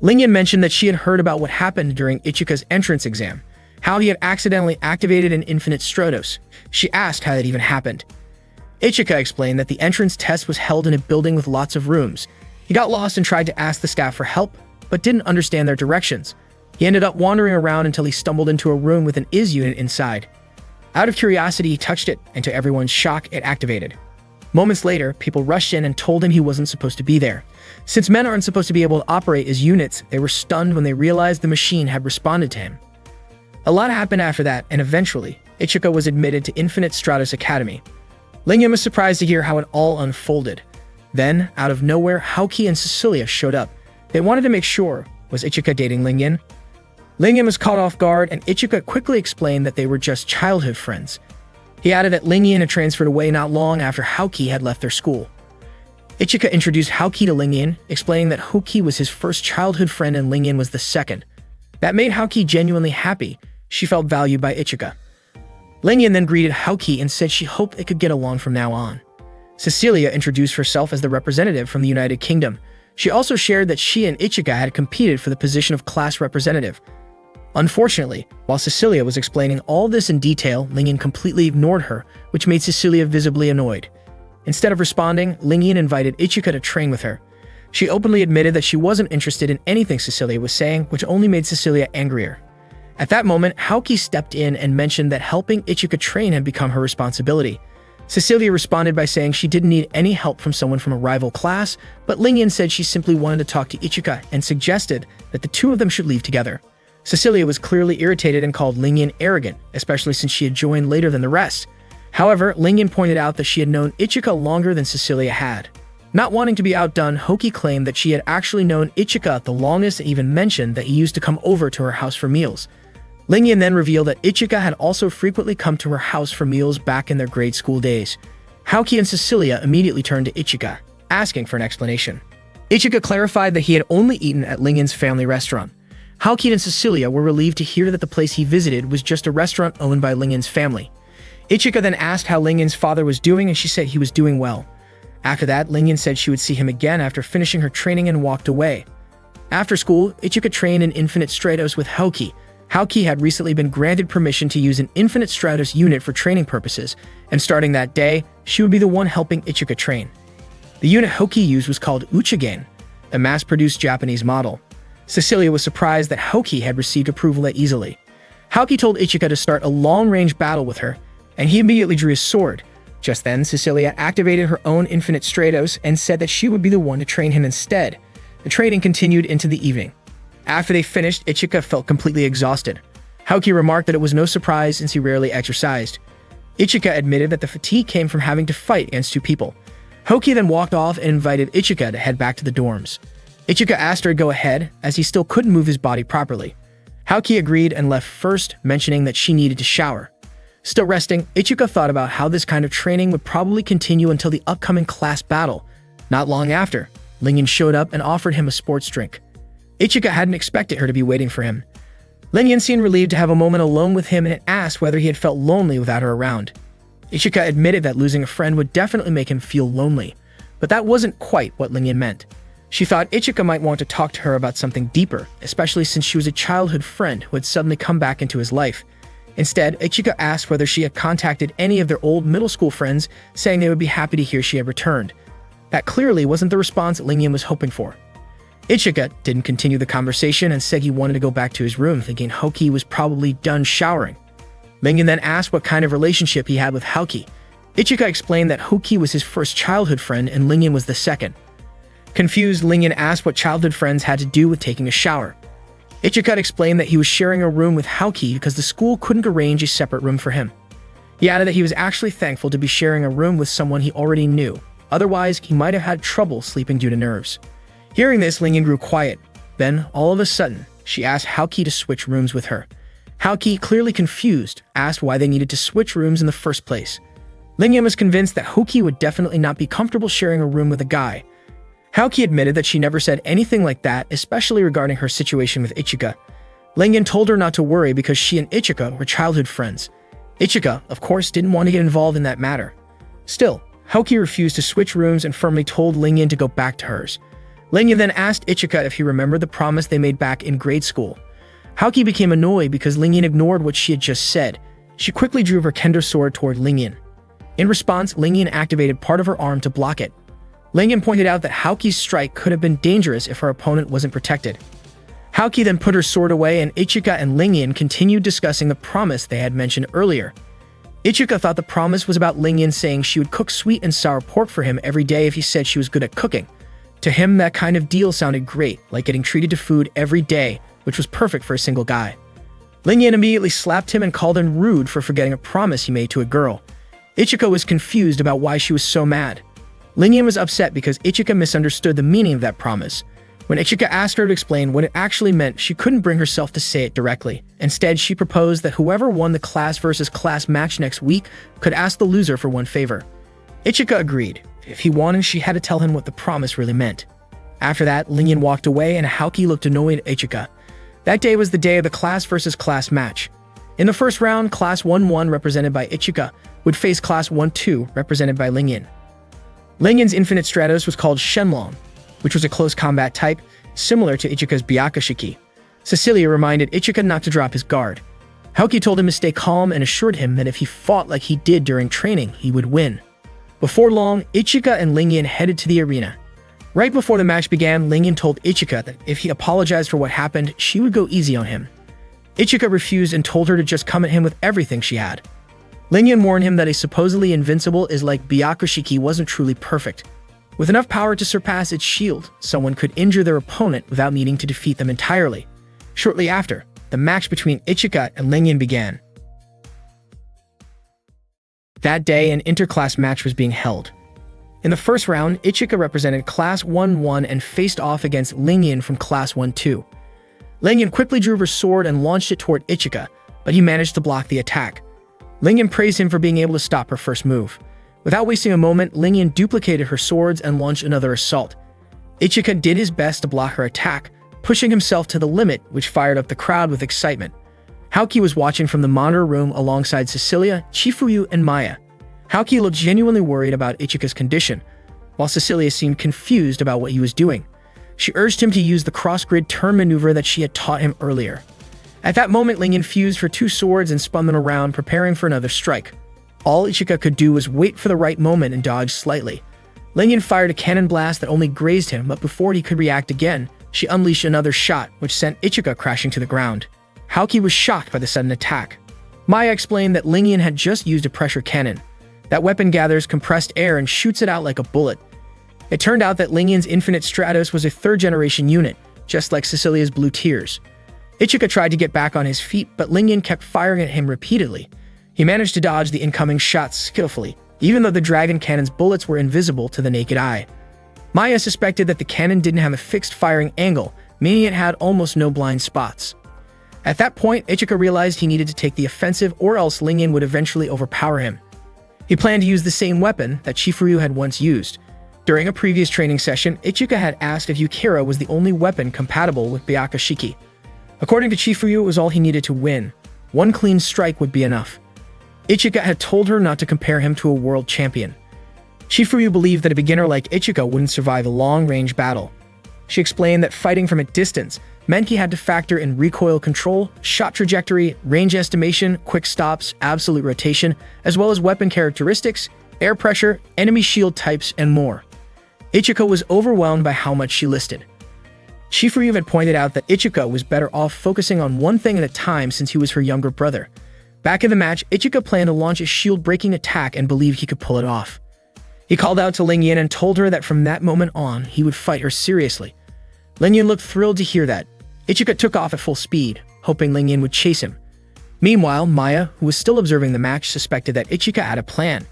Lingyan mentioned that she had heard about what happened during Ichika's entrance exam, how he had accidentally activated an Infinite Stratos. She asked how that even happened. Ichika explained that the entrance test was held in a building with lots of rooms. He got lost and tried to ask the staff for help, but didn't understand their directions. He ended up wandering around until he stumbled into a room with an IS unit inside. Out of curiosity, he touched it, and to everyone's shock, it activated. Moments later, people rushed in and told him he wasn't supposed to be there. Since men aren't supposed to be able to operate as units, they were stunned when they realized the machine had responded to him. A lot happened after that, and eventually, Ichika was admitted to Infinite Stratos Academy. Lingyan was surprised to hear how it all unfolded. Then, out of nowhere, Haoki and Cecilia showed up. They wanted to make sure, was Ichika dating Lingyan? Lingyan was caught off guard, and Ichika quickly explained that they were just childhood friends. He added that Lingyan had transferred away not long after Haoki had left their school. Ichika introduced Haoki to Lingyan, explaining that Haoki was his first childhood friend and Lingyan was the second. That made Haoki genuinely happy. She felt valued by Ichika. Lingyan then greeted Haoki and said she hoped they could get along from now on. Cecilia introduced herself as the representative from the United Kingdom. She also shared that she and Ichika had competed for the position of class representative. Unfortunately, while Cecilia was explaining all this in detail, Lingyan completely ignored her, which made Cecilia visibly annoyed. Instead of responding, Lingyan invited Ichika to train with her. She openly admitted that she wasn't interested in anything Cecilia was saying, which only made Cecilia angrier. At that moment, Haoki stepped in and mentioned that helping Ichika train had become her responsibility. Cecilia responded by saying she didn't need any help from someone from a rival class, but Lingyan said she simply wanted to talk to Ichika and suggested that the two of them should leave together. Cecilia was clearly irritated and called Lingyan arrogant, especially since she had joined later than the rest. However, Lingyan pointed out that she had known Ichika longer than Cecilia had. Not wanting to be outdone, Haoki claimed that she had actually known Ichika the longest and even mentioned that he used to come over to her house for meals. Lingyan then revealed that Ichika had also frequently come to her house for meals back in their grade school days. Haoki and Cecilia immediately turned to Ichika, asking for an explanation. Ichika clarified that he had only eaten at Lingyan's family restaurant. Haoki and Cecilia were relieved to hear that the place he visited was just a restaurant owned by Lingyan's family. Ichika then asked how Lingyan's father was doing, and she said he was doing well. After that, Lingyan said she would see him again after finishing her training and walked away. After school, Ichika trained in Infinite Stratos with Haoki. Haoki had recently been granted permission to use an Infinite Stratos unit for training purposes, and starting that day, she would be the one helping Ichika train. The unit Haoki used was called Uchigen, a mass-produced Japanese model. Cecilia was surprised that Haoki had received approval that easily. Haoki told Ichika to start a long-range battle with her, and he immediately drew his sword. Just then, Cecilia activated her own Infinite Stratos and said that she would be the one to train him instead. The training continued into the evening. After they finished, Ichika felt completely exhausted. Haoki remarked that it was no surprise since he rarely exercised. Ichika admitted that the fatigue came from having to fight against two people. Haoki then walked off and invited Ichika to head back to the dorms. Ichika asked her to go ahead, as he still couldn't move his body properly. Haoki agreed and left first, mentioning that she needed to shower. Still resting, Ichika thought about how this kind of training would probably continue until the upcoming class battle. Not long after, Lingyan showed up and offered him a sports drink. Ichika hadn't expected her to be waiting for him. Lingyan seemed relieved to have a moment alone with him and asked whether he had felt lonely without her around. Ichika admitted that losing a friend would definitely make him feel lonely, but that wasn't quite what Lingyan meant. She thought Ichika might want to talk to her about something deeper, especially since she was a childhood friend who had suddenly come back into his life. Instead, Ichika asked whether she had contacted any of their old middle school friends, saying they would be happy to hear she had returned. That clearly wasn't the response Lingyan was hoping for. Ichika didn't continue the conversation and said he wanted to go back to his room, thinking Haoki was probably done showering. Lingyan then asked what kind of relationship he had with Haoki. Ichika explained that Haoki was his first childhood friend and Lingyan was the second. Confused, Lingyan asked what childhood friends had to do with taking a shower. Ichika explained that he was sharing a room with Haoki because the school couldn't arrange a separate room for him. He added that he was actually thankful to be sharing a room with someone he already knew. Otherwise, he might have had trouble sleeping due to nerves. Hearing this, Lingyan grew quiet. Then, all of a sudden, she asked Haoki to switch rooms with her. Haoki, clearly confused, asked why they needed to switch rooms in the first place. Lingyan was convinced that Haoki would definitely not be comfortable sharing a room with a guy. Haoki admitted that she never said anything like that, especially regarding her situation with Ichika. Lingyan told her not to worry because she and Ichika were childhood friends. Ichika, of course, didn't want to get involved in that matter. Still, Haoki refused to switch rooms and firmly told Lingyan to go back to hers. Lingyan then asked Ichika if he remembered the promise they made back in grade school. Haoki became annoyed because Lingyan ignored what she had just said. She quickly drew her kendo sword toward Lingyan. In response, Lingyan activated part of her arm to block it. Lingyan pointed out that Haoki's strike could have been dangerous if her opponent wasn't protected. Haoki then put her sword away, and Ichika and Lingyan continued discussing the promise they had mentioned earlier. Ichika thought the promise was about Lingyan saying she would cook sweet and sour pork for him every day if he said she was good at cooking. To him, that kind of deal sounded great, like getting treated to food every day, which was perfect for a single guy. Lingyan immediately slapped him and called him rude for forgetting a promise he made to a girl. Ichika was confused about why she was so mad. Lingyan was upset because Ichika misunderstood the meaning of that promise. When Ichika asked her to explain what it actually meant, she couldn't bring herself to say it directly. Instead, she proposed that whoever won the class versus class match next week could ask the loser for one favor. Ichika agreed. If he wanted, she had to tell him what the promise really meant. After that, Lingyan walked away and Haoki looked annoyed at Ichika. That day was the day of the class versus class match. In the first round, Class 1-1, represented by Ichika, would face Class 1-2, represented by Lingyan. Lingyan's Infinite Stratos was called Shenlong, which was a close combat type, similar to Ichika's Byakushiki. Cecilia reminded Ichika not to drop his guard. Haoki told him to stay calm and assured him that if he fought like he did during training, he would win. Before long, Ichika and Lingyan headed to the arena. Right before the match began, Lingyan told Ichika that if he apologized for what happened, she would go easy on him. Ichika refused and told her to just come at him with everything she had. Lingyan warned him that a supposedly invincible is like Byakushiki wasn't truly perfect. With enough power to surpass its shield, someone could injure their opponent without needing to defeat them entirely. Shortly after, the match between Ichika and Lingyan began. That day, an interclass match was being held. In the first round, Ichika represented Class 1-1 and faced off against Lingyan from Class 1-2. Lingyan quickly drew her sword and launched it toward Ichika, but he managed to block the attack. Lingyan praised him for being able to stop her first move. Without wasting a moment, Lingyan duplicated her swords and launched another assault. Ichika did his best to block her attack, pushing himself to the limit, which fired up the crowd with excitement. Haoki was watching from the monitor room alongside Cecilia, Chifuyu, and Maya. Haoki looked genuinely worried about Ichika's condition, while Cecilia seemed confused about what he was doing. She urged him to use the cross-grid turn maneuver that she had taught him earlier. At that moment, Lingyan fused her two swords and spun them around, preparing for another strike. All Ichika could do was wait for the right moment and dodge slightly. Lingyan fired a cannon blast that only grazed him, but before he could react again, she unleashed another shot, which sent Ichika crashing to the ground. Haoki was shocked by the sudden attack. Maya explained that Lingyan had just used a pressure cannon. That weapon gathers compressed air and shoots it out like a bullet. It turned out that Lingyan's Infinite Stratos was a third-generation unit, just like Cecilia's Blue Tears. Ichika tried to get back on his feet, but Lingyan kept firing at him repeatedly. He managed to dodge the incoming shots skillfully, even though the dragon cannon's bullets were invisible to the naked eye. Maya suspected that the cannon didn't have a fixed firing angle, meaning it had almost no blind spots. At that point, Ichika realized he needed to take the offensive or else Lingyan would eventually overpower him. He planned to use the same weapon that Chifuyu had once used. During a previous training session, Ichika had asked if Yukira was the only weapon compatible with Byakushiki. According to Chifuyu, it was all he needed to win. One clean strike would be enough. Ichika had told her not to compare him to a world champion. Chifuyu believed that a beginner like Ichika wouldn't survive a long-range battle. She explained that fighting from a distance meant he had to factor in recoil control, shot trajectory, range estimation, quick stops, absolute rotation, as well as weapon characteristics, air pressure, enemy shield types, and more. Ichika was overwhelmed by how much she listed. Chifuyu had pointed out that Ichika was better off focusing on one thing at a time since he was her younger brother. Back in the match, Ichika planned to launch a shield-breaking attack and believed he could pull it off. He called out to Lingyan and told her that from that moment on, he would fight her seriously. Lingyan looked thrilled to hear that. Ichika took off at full speed, hoping Lingyan would chase him. Meanwhile, Maya, who was still observing the match, suspected that Ichika had a plan.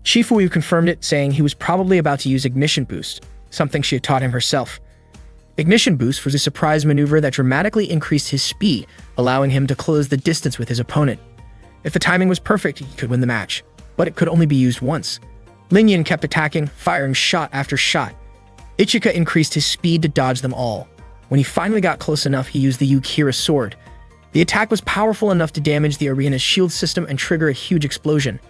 Chifuyu confirmed it, saying he was probably about to use Ignition Boost, something she had taught him herself. Ignition Boost was a surprise maneuver that dramatically increased his speed, allowing him to close the distance with his opponent. If the timing was perfect, he could win the match, but it could only be used once. Lingyan kept attacking, firing shot after shot. Ichika increased his speed to dodge them all. When he finally got close enough, he used the Yukira sword. The attack was powerful enough to damage the arena's shield system and trigger a huge explosion.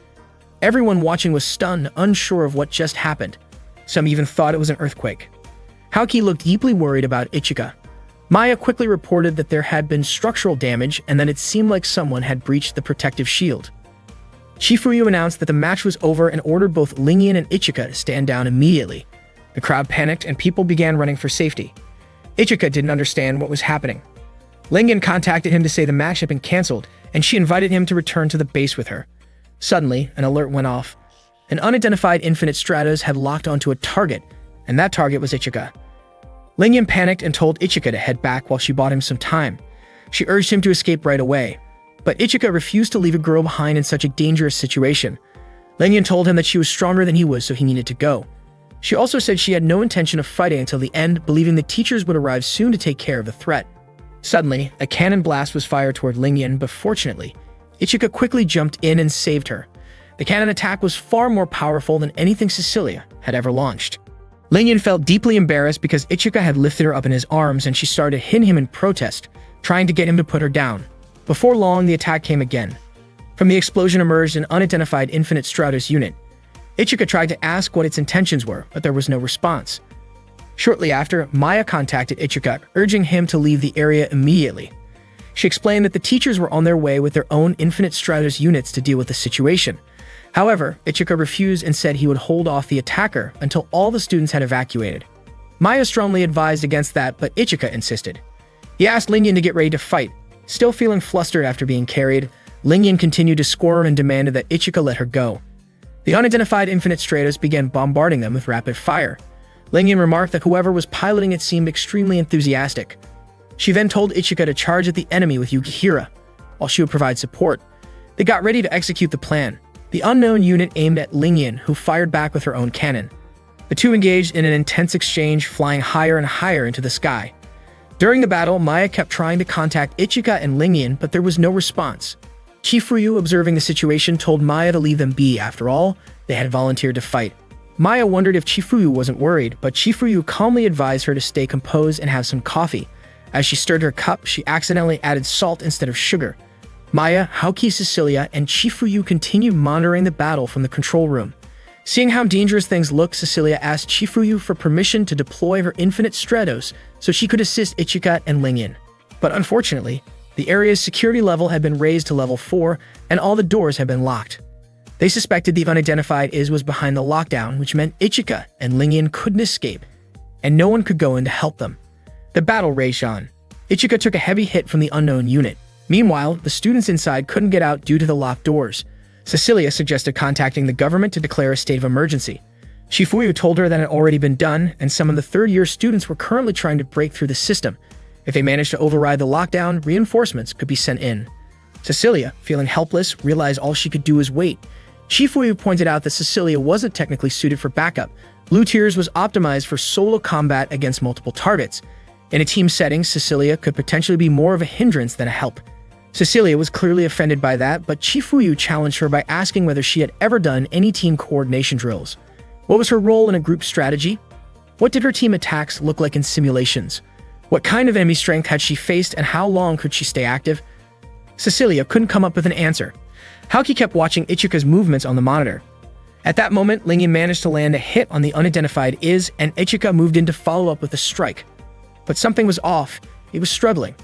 Everyone watching was stunned, unsure of what just happened. Some even thought it was an earthquake. Haoki looked deeply worried about Ichika. Maya quickly reported that there had been structural damage and that it seemed like someone had breached the protective shield. Chifuyu announced that the match was over and ordered both Lingyan and Ichika to stand down immediately. The crowd panicked and people began running for safety. Ichika didn't understand what was happening. Lingyan contacted him to say the match had been cancelled, and she invited him to return to the base with her. Suddenly, an alert went off. An unidentified Infinite Stratos had locked onto a target, and that target was Ichika. Lingyan panicked and told Ichika to head back while she bought him some time. She urged him to escape right away, but Ichika refused to leave a girl behind in such a dangerous situation. Lingyan told him that she was stronger than he was, so he needed to go. She also said she had no intention of fighting until the end, believing the teachers would arrive soon to take care of the threat. Suddenly, a cannon blast was fired toward Lingyan, but fortunately, Ichika quickly jumped in and saved her. The cannon attack was far more powerful than anything Cecilia had ever launched. Lingyan felt deeply embarrassed because Ichika had lifted her up in his arms and she started hitting him in protest, trying to get him to put her down. Before long, the attack came again. From the explosion emerged an unidentified Infinite Stratos unit. Ichika tried to ask what its intentions were, but there was no response. Shortly after, Maya contacted Ichika, urging him to leave the area immediately. She explained that the teachers were on their way with their own Infinite Stratos units to deal with the situation. However, Ichika refused and said he would hold off the attacker until all the students had evacuated. Maya strongly advised against that, but Ichika insisted. He asked Lingyan to get ready to fight. Still feeling flustered after being carried, Lingyan continued to squirm and demanded that Ichika let her go. The unidentified Infinite Stratos began bombarding them with rapid fire. Lingyan remarked that whoever was piloting it seemed extremely enthusiastic. She then told Ichika to charge at the enemy with Yukihira, while she would provide support. They got ready to execute the plan. The unknown unit aimed at Lingyan, who fired back with her own cannon. The two engaged in an intense exchange, flying higher and higher into the sky. During the battle, Maya kept trying to contact Ichika and Lingyan, but there was no response. Chifuyu, observing the situation, told Maya to leave them be. After all, they had volunteered to fight. Maya wondered if Chifuyu wasn't worried, but Chifuyu calmly advised her to stay composed and have some coffee. As she stirred her cup, she accidentally added salt instead of sugar. Maya, Haoki, Cecilia, and Chifuyu continued monitoring the battle from the control room. Seeing how dangerous things looked, Cecilia asked Chifuyu for permission to deploy her Infinite Stratos so she could assist Ichika and Lingyan. But unfortunately, the area's security level had been raised to level 4, and all the doors had been locked. They suspected the unidentified was behind the lockdown, which meant Ichika and Lingyan couldn't escape, and no one could go in to help them. The battle raged on. Ichika took a heavy hit from the unknown unit. Meanwhile, the students inside couldn't get out due to the locked doors. Cecilia suggested contacting the government to declare a state of emergency. Chifuyu told her that it had already been done, and some of the third-year students were currently trying to break through the system. If they managed to override the lockdown, reinforcements could be sent in. Cecilia, feeling helpless, realized all she could do was wait. Chifuyu pointed out that Cecilia wasn't technically suited for backup. Blue Tears was optimized for solo combat against multiple targets. In a team setting, Cecilia could potentially be more of a hindrance than a help. Cecilia was clearly offended by that, but Chifuyu challenged her by asking whether she had ever done any team coordination drills. What was her role in a group strategy? What did her team attacks look like in simulations? What kind of enemy strength had she faced, and how long could she stay active? Cecilia couldn't come up with an answer. Haoki kept watching Ichika's movements on the monitor. At that moment, Lingyan managed to land a hit on the unidentified and Ichika moved in to follow up with a strike. But something was off. He was struggling.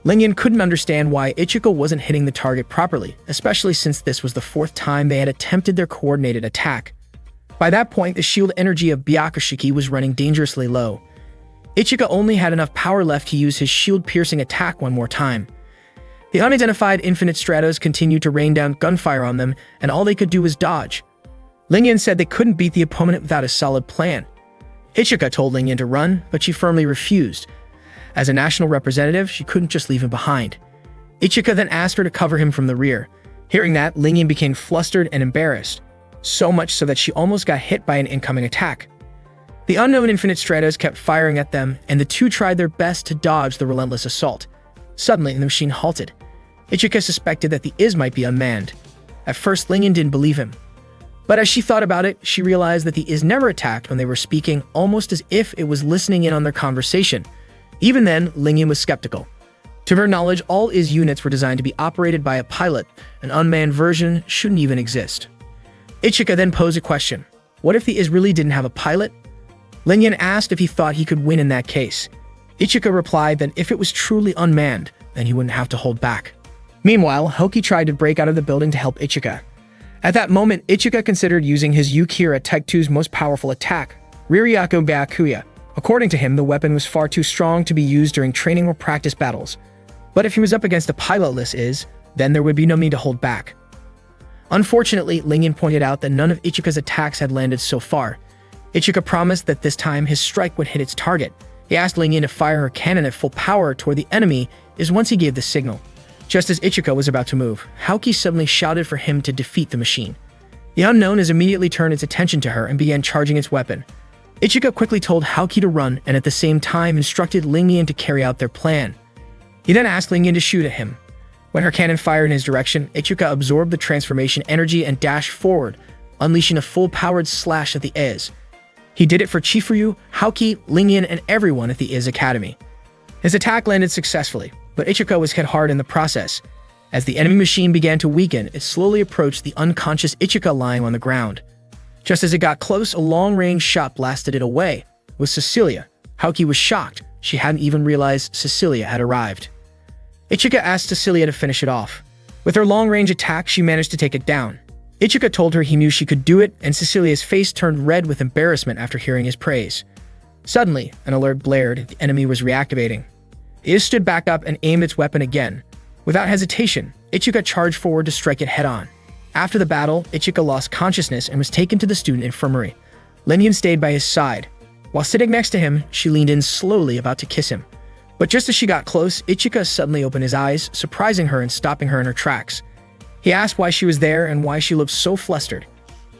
Lingyan couldn't understand why Ichika wasn't hitting the target properly, especially since this was the 4th time they had attempted their coordinated attack. By that point, the shield energy of Byakushiki was running dangerously low. Ichika only had enough power left to use his shield-piercing attack one more time. The unidentified Infinite Stratos continued to rain down gunfire on them, and all they could do was dodge. Lingyan said they couldn't beat the opponent without a solid plan. Ichika told Lingyan to run, but she firmly refused. As a national representative, she couldn't just leave him behind. Ichika then asked her to cover him from the rear. Hearing that, Lingyan became flustered and embarrassed, so much so that she almost got hit by an incoming attack. The unknown Infinite Stratos kept firing at them, and the two tried their best to dodge the relentless assault. Suddenly, the machine halted. Ichika suspected that the might be unmanned. At first, Lingyan didn't believe him. But as she thought about it, she realized that the never attacked when they were speaking, almost as if it was listening in on their conversation. Even then, Lingyan was skeptical. To her knowledge, all IS units were designed to be operated by a pilot. An unmanned version shouldn't even exist. Ichika then posed a question. What if the IS really didn't have a pilot? Lingyan asked if he thought he could win in that case. Ichika replied that if it was truly unmanned, then he wouldn't have to hold back. Meanwhile, Hoki tried to break out of the building to help Ichika. At that moment, Ichika considered using his Yukira Type 2's most powerful attack, Riryaku Byakuya. According to him, the weapon was far too strong to be used during training or practice battles. But if he was up against a pilotless IS, then there would be no need to hold back. Unfortunately, Lingyan pointed out that none of Ichika's attacks had landed so far. Ichika promised that this time his strike would hit its target. He asked Lingyan to fire her cannon at full power toward the enemy once he gave the signal. Just as Ichika was about to move, Haoki suddenly shouted for him to defeat the machine. The unknown IS immediately turned its attention to her and began charging its weapon. Ichika quickly told Haoki to run and at the same time instructed Lingyan to carry out their plan. He then asked Lingyan to shoot at him. When her cannon fired in his direction, Ichika absorbed the transformation energy and dashed forward, unleashing a full-powered slash at the IS. He did it for Chifuryu, Haoki, Lingyan, and everyone at the IS Academy. His attack landed successfully, but Ichika was hit hard in the process. As the enemy machine began to weaken, it slowly approached the unconscious Ichika lying on the ground. Just as it got close, a long-range shot blasted it away. It was Cecilia. Haoki was shocked. She hadn't even realized Cecilia had arrived. Ichika asked Cecilia to finish it off. With her long-range attack, she managed to take it down. Ichika told her he knew she could do it, and Cecilia's face turned red with embarrassment after hearing his praise. Suddenly, an alert blared. The enemy was reactivating. IS stood back up and aimed its weapon again. Without hesitation, Ichika charged forward to strike it head-on. After the battle, Ichika lost consciousness and was taken to the student infirmary. Lingyan stayed by his side. While sitting next to him, she leaned in slowly, about to kiss him. But just as she got close, Ichika suddenly opened his eyes, surprising her and stopping her in her tracks. He asked why she was there and why she looked so flustered.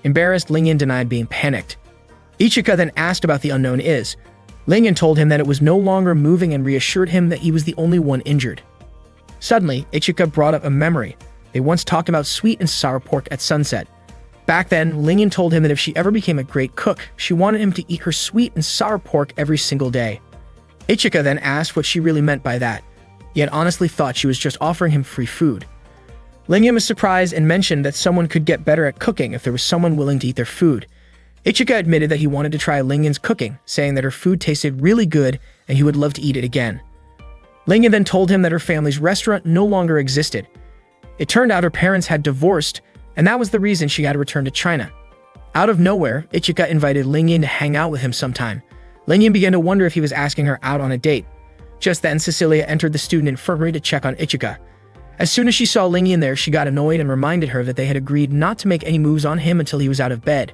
Embarrassed, Lingyan denied being panicked. Ichika then asked about the unknown IS. Lingyan told him that it was no longer moving and reassured him that he was the only one injured. Suddenly, Ichika brought up a memory. They once talked about sweet and sour pork at sunset. Back then, Lingyan told him that if she ever became a great cook, she wanted him to eat her sweet and sour pork every single day. Ichika then asked what she really meant by that. He had honestly thought she was just offering him free food. Lingyan was surprised and mentioned that someone could get better at cooking if there was someone willing to eat their food. Ichika admitted that he wanted to try Lingyan's cooking, saying that her food tasted really good and he would love to eat it again. Lingyan then told him that her family's restaurant no longer existed. It turned out her parents had divorced, and that was the reason she had to return to China. Out of nowhere, Ichika invited Lingyan to hang out with him sometime. Lingyan began to wonder if he was asking her out on a date. Just then, Cecilia entered the student infirmary to check on Ichika. As soon as she saw Lingyan there, she got annoyed and reminded her that they had agreed not to make any moves on him until he was out of bed.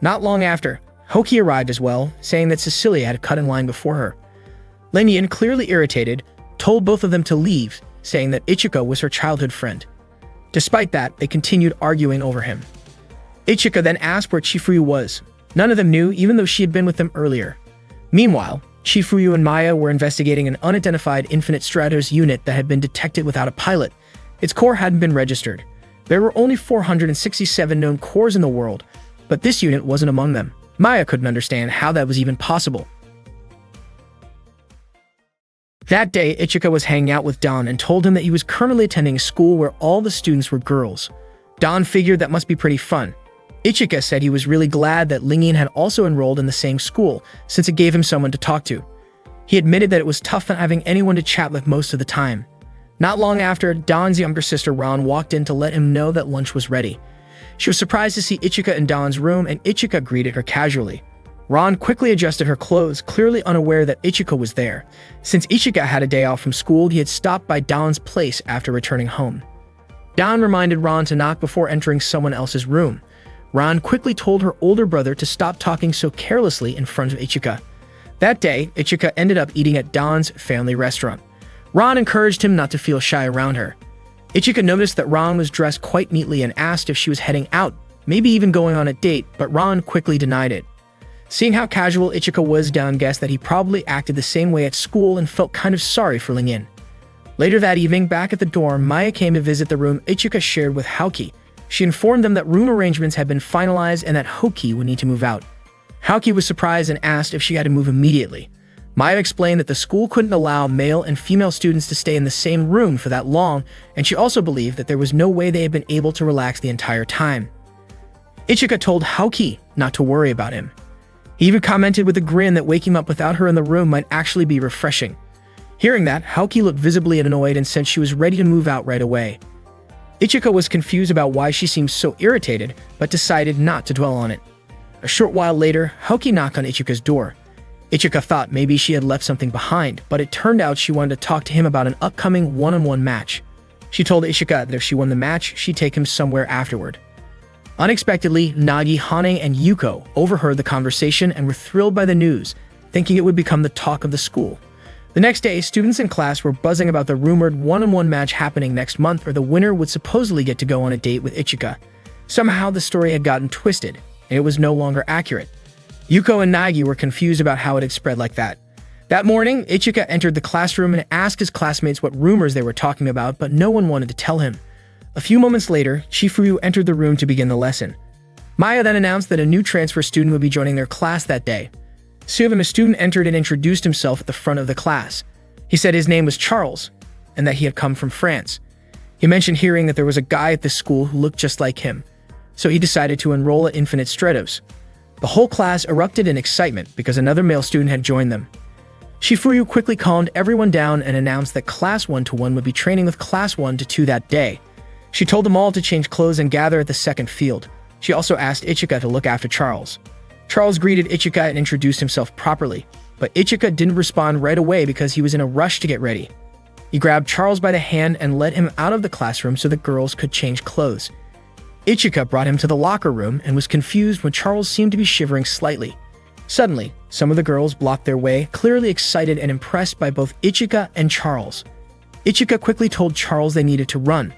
Not long after, Hoki arrived as well, saying that Cecilia had cut in line before her. Lingyan, clearly irritated, told both of them to leave, saying that Ichika was her childhood friend. Despite that, they continued arguing over him. Ichika then asked where Chifuryu was. None of them knew, even though she had been with them earlier. Meanwhile, Chifuryu and Maya were investigating an unidentified Infinite Stratos unit that had been detected without a pilot. Its core hadn't been registered. There were only 467 known cores in the world, but this unit wasn't among them. Maya couldn't understand how that was even possible. That day, Ichika was hanging out with Don and told him that he was currently attending a school where all the students were girls. Don figured that must be pretty fun. Ichika said he was really glad that Lingyan had also enrolled in the same school, since it gave him someone to talk to. He admitted that it was tough not having anyone to chat with most of the time. Not long after, Don's younger sister Ron walked in to let him know that lunch was ready. She was surprised to see Ichika in Don's room, and Ichika greeted her casually. Ron quickly adjusted her clothes, clearly unaware that Ichika was there. Since Ichika had a day off from school, he had stopped by Don's place after returning home. Don reminded Ron to knock before entering someone else's room. Ron quickly told her older brother to stop talking so carelessly in front of Ichika. That day, Ichika ended up eating at Don's family restaurant. Ron encouraged him not to feel shy around her. Ichika noticed that Ron was dressed quite neatly and asked if she was heading out, maybe even going on a date, but Ron quickly denied it. Seeing how casual Ichika was, Don guessed that he probably acted the same way at school and felt kind of sorry for Lingyan. Later that evening, back at the dorm, Maya came to visit the room Ichika shared with Haoki. She informed them that room arrangements had been finalized and that Hoki would need to move out. Haoki was surprised and asked if she had to move immediately. Maya explained that the school couldn't allow male and female students to stay in the same room for that long, and she also believed that there was no way they had been able to relax the entire time. Ichika told Haoki not to worry about him. He even commented with a grin that waking up without her in the room might actually be refreshing. Hearing that, Haoki looked visibly annoyed and said she was ready to move out right away. Ichika was confused about why she seemed so irritated, but decided not to dwell on it. A short while later, Haoki knocked on Ichika's door. Ichika thought maybe she had left something behind, but it turned out she wanted to talk to him about an upcoming one-on-one match. She told Ichika that if she won the match, she'd take him somewhere afterward. Unexpectedly, Nagi, Hane, and Yuko overheard the conversation and were thrilled by the news, thinking it would become the talk of the school. The next day, students in class were buzzing about the rumored one-on-one match happening next month, where the winner would supposedly get to go on a date with Ichika. Somehow, the story had gotten twisted, and it was no longer accurate. Yuko and Nagi were confused about how it had spread like that. That morning, Ichika entered the classroom and asked his classmates what rumors they were talking about, but no one wanted to tell him. A few moments later, Chifuyu entered the room to begin the lesson. Maya then announced that a new transfer student would be joining their class that day. Soon, a student entered and introduced himself at the front of the class. He said his name was Charles, and that he had come from France. He mentioned hearing that there was a guy at this school who looked just like him, so he decided to enroll at Infinite Stratos. The whole class erupted in excitement because another male student had joined them. Chifuyu quickly calmed everyone down and announced that Class 1-1 would be training with Class 1-2 that day. She told them all to change clothes and gather at the second field. She also asked Ichika to look after Charles. Charles greeted Ichika and introduced himself properly, but Ichika didn't respond right away because he was in a rush to get ready. He grabbed Charles by the hand and led him out of the classroom so the girls could change clothes. Ichika brought him to the locker room and was confused when Charles seemed to be shivering slightly. Suddenly, some of the girls blocked their way, clearly excited and impressed by both Ichika and Charles. Ichika quickly told Charles they needed to run.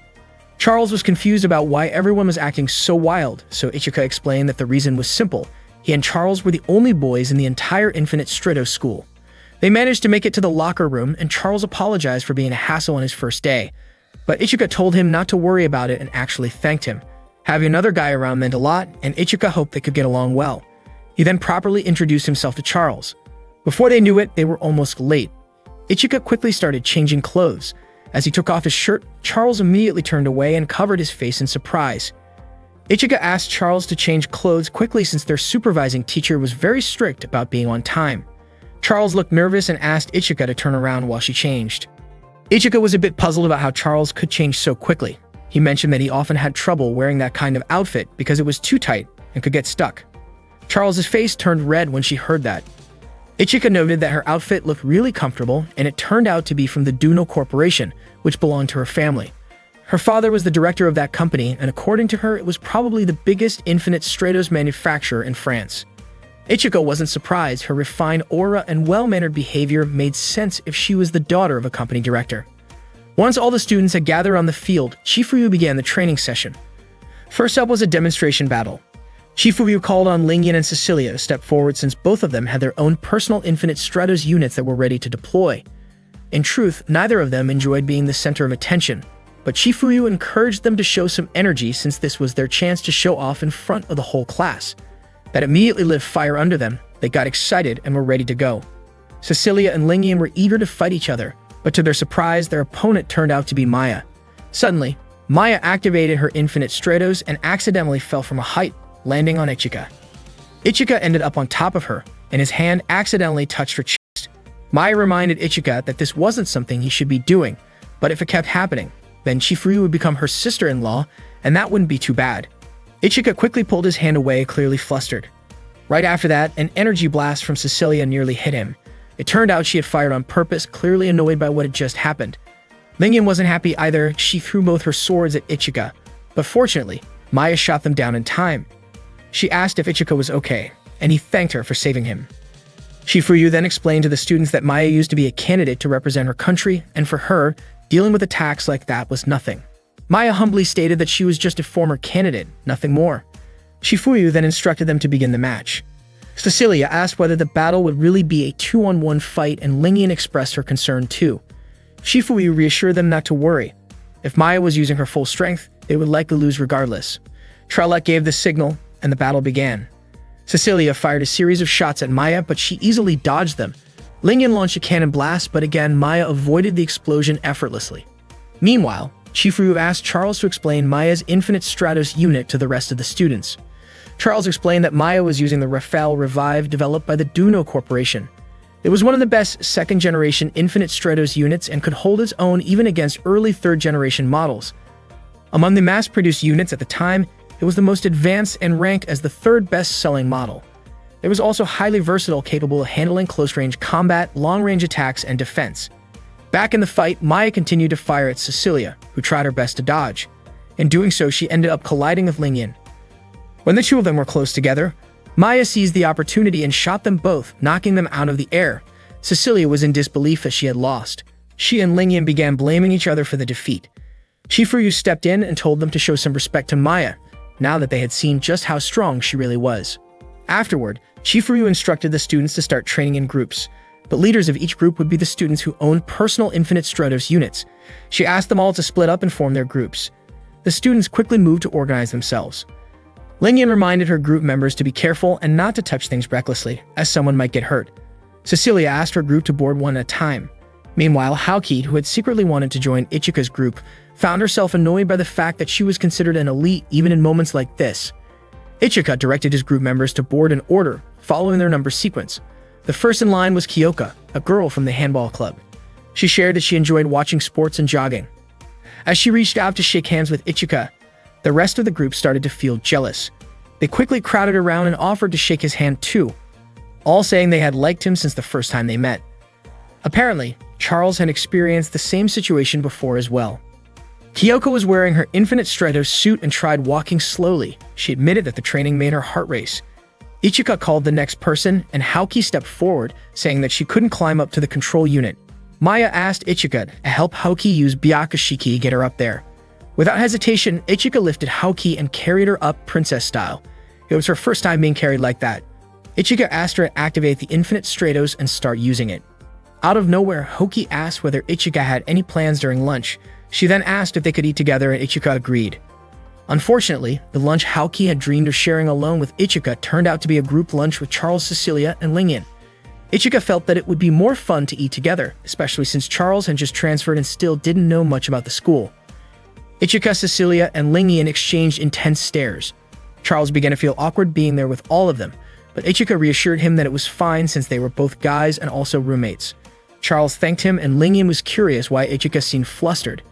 Charles was confused about why everyone was acting so wild, so Ichika explained that the reason was simple. He and Charles were the only boys in the entire Infinite Stratos school. They managed to make it to the locker room, and Charles apologized for being a hassle on his first day. But Ichika told him not to worry about it and actually thanked him. Having another guy around meant a lot, and Ichika hoped they could get along well. He then properly introduced himself to Charles. Before they knew it, they were almost late. Ichika quickly started changing clothes. As he took off his shirt, Charles immediately turned away and covered his face in surprise. Ichika asked Charles to change clothes quickly since their supervising teacher was very strict about being on time. Charles looked nervous and asked Ichika to turn around while she changed. Ichika was a bit puzzled about how Charles could change so quickly. He mentioned that he often had trouble wearing that kind of outfit because it was too tight and could get stuck. Charles's face turned red when she heard that. Ichika noted that her outfit looked really comfortable, and it turned out to be from the Duno Corporation, which belonged to her family. Her father was the director of that company, and according to her, it was probably the biggest Infinite Stratos manufacturer in France. Ichika wasn't surprised. Her refined aura and well-mannered behavior made sense if she was the daughter of a company director. Once all the students had gathered on the field, Chifuyu began the training session. First up was a demonstration battle. Chifuyu called on Lingyan and Cecilia to step forward since both of them had their own personal Infinite Stratos units that were ready to deploy. In truth, neither of them enjoyed being the center of attention, but Chifuyu encouraged them to show some energy since this was their chance to show off in front of the whole class. That immediately lit fire under them. They got excited and were ready to go. Cecilia and Lingyan were eager to fight each other, but to their surprise, their opponent turned out to be Maya. Suddenly, Maya activated her Infinite Stratos and accidentally fell from a height, landing on Ichika. Ichika ended up on top of her, and his hand accidentally touched her chest. Maya reminded Ichika that this wasn't something he should be doing, but if it kept happening, then Chifuyu would become her sister-in-law, and that wouldn't be too bad. Ichika quickly pulled his hand away, clearly flustered. Right after that, an energy blast from Cecilia nearly hit him. It turned out she had fired on purpose, clearly annoyed by what had just happened. Lingyan wasn't happy either. She threw both her swords at Ichika, but fortunately, Maya shot them down in time. She asked if Ichika was okay, and he thanked her for saving him. Chifuyu then explained to the students that Maya used to be a candidate to represent her country, and for her, dealing with attacks like that was nothing. Maya humbly stated that she was just a former candidate, nothing more. Chifuyu then instructed them to begin the match. Cecilia asked whether the battle would really be a 2-on-1 fight, and Lingyan expressed her concern too. Chifuyu reassured them not to worry. If Maya was using her full strength, they would likely lose regardless. Tralek gave the signal, and the battle began. Cecilia fired a series of shots at Maya, but she easily dodged them. Lingyan launched a cannon blast, but again, Maya avoided the explosion effortlessly. Meanwhile, Chief Ryu asked Charles to explain Maya's Infinite Stratos unit to the rest of the students. Charles explained that Maya was using the Rafale Revive developed by the Duno Corporation. It was one of the best second-generation Infinite Stratos units and could hold its own even against early third-generation models. Among the mass-produced units at the time, it was the most advanced and ranked as the third best-selling model. It was also highly versatile, capable of handling close-range combat, long-range attacks, and defense. Back in the fight, Maya continued to fire at Cecilia, who tried her best to dodge. In doing so, she ended up colliding with Lingyan. When the two of them were close together, Maya seized the opportunity and shot them both, knocking them out of the air. Cecilia was in disbelief as she had lost. She and Lingyan began blaming each other for the defeat. Chief Ryu stepped in and told them to show some respect to Maya, now that they had seen just how strong she really was. Afterward, Chief Ryu instructed the students to start training in groups, but leaders of each group would be the students who owned personal Infinite Stratos units. She asked them all to split up and form their groups. The students quickly moved to organize themselves. Lingyan reminded her group members to be careful and not to touch things recklessly, as someone might get hurt. Cecilia asked her group to board one at a time. Meanwhile, Haoki, who had secretly wanted to join Ichika's group, found herself annoyed by the fact that she was considered an elite even in moments like this. Ichika directed his group members to board in order, following their number sequence. The first in line was Kyoka, a girl from the handball club. She shared that she enjoyed watching sports and jogging. As she reached out to shake hands with Ichika, the rest of the group started to feel jealous. They quickly crowded around and offered to shake his hand too, all saying they had liked him since the first time they met. Apparently, Charles had experienced the same situation before as well. Kyoka was wearing her Infinite Stratos suit and tried walking slowly. She admitted that the training made her heart race. Ichika called the next person, and Haoki stepped forward, saying that she couldn't climb up to the control unit. Maya asked Ichika to help Haoki use Byakushiki to get her up there. Without hesitation, Ichika lifted Haoki and carried her up princess style. It was her first time being carried like that. Ichika asked her to activate the Infinite Stratos and start using it. Out of nowhere, Haoki asked whether Ichika had any plans during lunch. She then asked if they could eat together, and Ichika agreed. Unfortunately, the lunch Haoki had dreamed of sharing alone with Ichika turned out to be a group lunch with Charles, Cecilia, and Lingyan. Ichika felt that it would be more fun to eat together, especially since Charles had just transferred and still didn't know much about the school. Ichika, Cecilia, and Lingyan exchanged intense stares. Charles began to feel awkward being there with all of them, but Ichika reassured him that it was fine since they were both guys and also roommates. Charles thanked him, and Lingyan was curious why Ichika seemed flustered.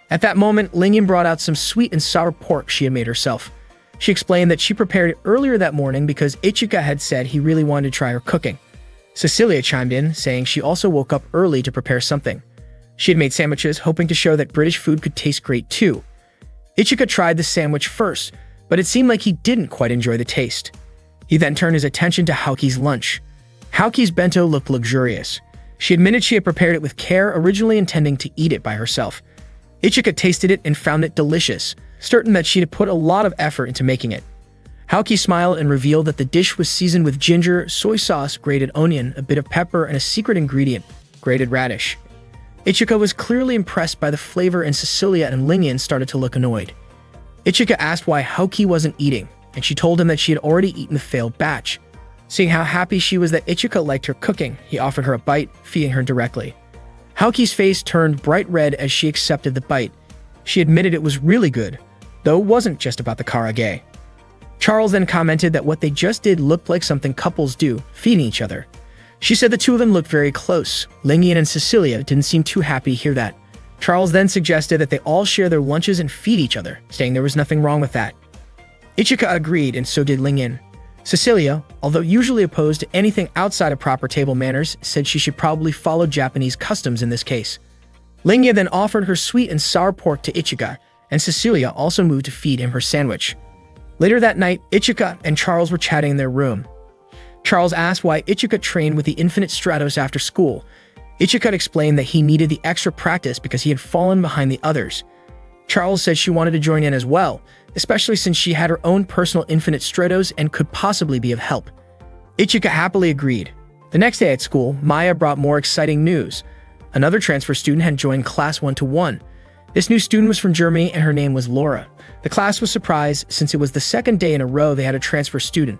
At that moment, Lingyan brought out some sweet and sour pork she had made herself. She explained that she prepared it earlier that morning because Ichika had said he really wanted to try her cooking. Cecilia chimed in, saying she also woke up early to prepare something. She had made sandwiches, hoping to show that British food could taste great too. Ichika tried the sandwich first, but it seemed like he didn't quite enjoy the taste. He then turned his attention to Haoki's lunch. Haoki's bento looked luxurious. She admitted she had prepared it with care, originally intending to eat it by herself. Ichika tasted it and found it delicious, certain that she had put a lot of effort into making it. Haoki smiled and revealed that the dish was seasoned with ginger, soy sauce, grated onion, a bit of pepper, and a secret ingredient, grated radish. Ichika was clearly impressed by the flavor, and Cecilia and Lingyan started to look annoyed. Ichika asked why Haoki wasn't eating, and she told him that she had already eaten the failed batch. Seeing how happy she was that Ichika liked her cooking, he offered her a bite, feeding her directly. Haoki's face turned bright red as she accepted the bite. She admitted it was really good, though it wasn't just about the karage. Charles then commented that what they just did looked like something couples do, feeding each other. She said the two of them looked very close. Lingyan and Cecilia didn't seem too happy to hear that. Charles then suggested that they all share their lunches and feed each other, saying there was nothing wrong with that. Ichika agreed, and so did Lingyan. Cecilia, although usually opposed to anything outside of proper table manners, said she should probably follow Japanese customs in this case. Lingyan then offered her sweet and sour pork to Ichika, and Cecilia also moved to feed him her sandwich. Later that night, Ichika and Charles were chatting in their room. Charles asked why Ichika trained with the Infinite Stratos after school. Ichika explained that he needed the extra practice because he had fallen behind the others. Charles said she wanted to join in as well, especially since she had her own personal Infinite Stratos and could possibly be of help. Ichika happily agreed. The next day at school, Maya brought more exciting news. Another transfer student had joined Class 1-1. This new student was from Germany and her name was Laura. The class was surprised since it was the second day in a row they had a transfer student.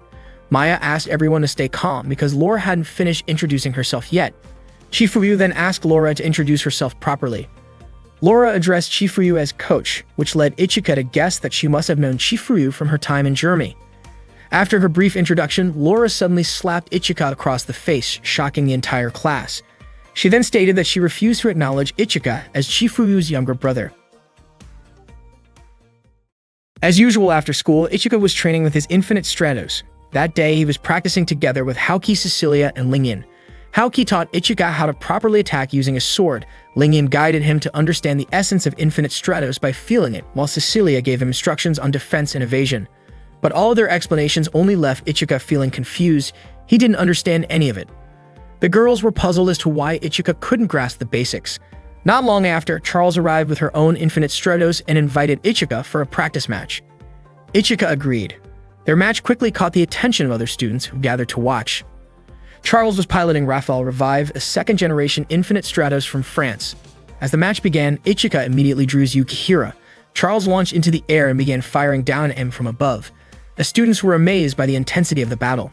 Maya asked everyone to stay calm because Laura hadn't finished introducing herself yet. Chifuyu then asked Laura to introduce herself properly. Laura addressed Chifuyu as coach, which led Ichika to guess that she must have known Chifuyu from her time in Germany. After her brief introduction, Laura suddenly slapped Ichika across the face, shocking the entire class. She then stated that she refused to acknowledge Ichika as Chifuyu's younger brother. As usual after school, Ichika was training with his Infinite Stratos. That day, he was practicing together with Haoki, Cecilia, and Lingyan. Haoki taught Ichika how to properly attack using a sword. Lingyan guided him to understand the essence of Infinite Stratos by feeling it, while Cecilia gave him instructions on defense and evasion. But all of their explanations only left Ichika feeling confused. He didn't understand any of it. The girls were puzzled as to why Ichika couldn't grasp the basics. Not long after, Charles arrived with her own Infinite Stratos and invited Ichika for a practice match. Ichika agreed. Their match quickly caught the attention of other students who gathered to watch. Charles was piloting Raphael Revive, a second-generation Infinite Stratos from France. As the match began, Ichika immediately drew Yukihira. Charles launched into the air and began firing down at him from above. The students were amazed by the intensity of the battle.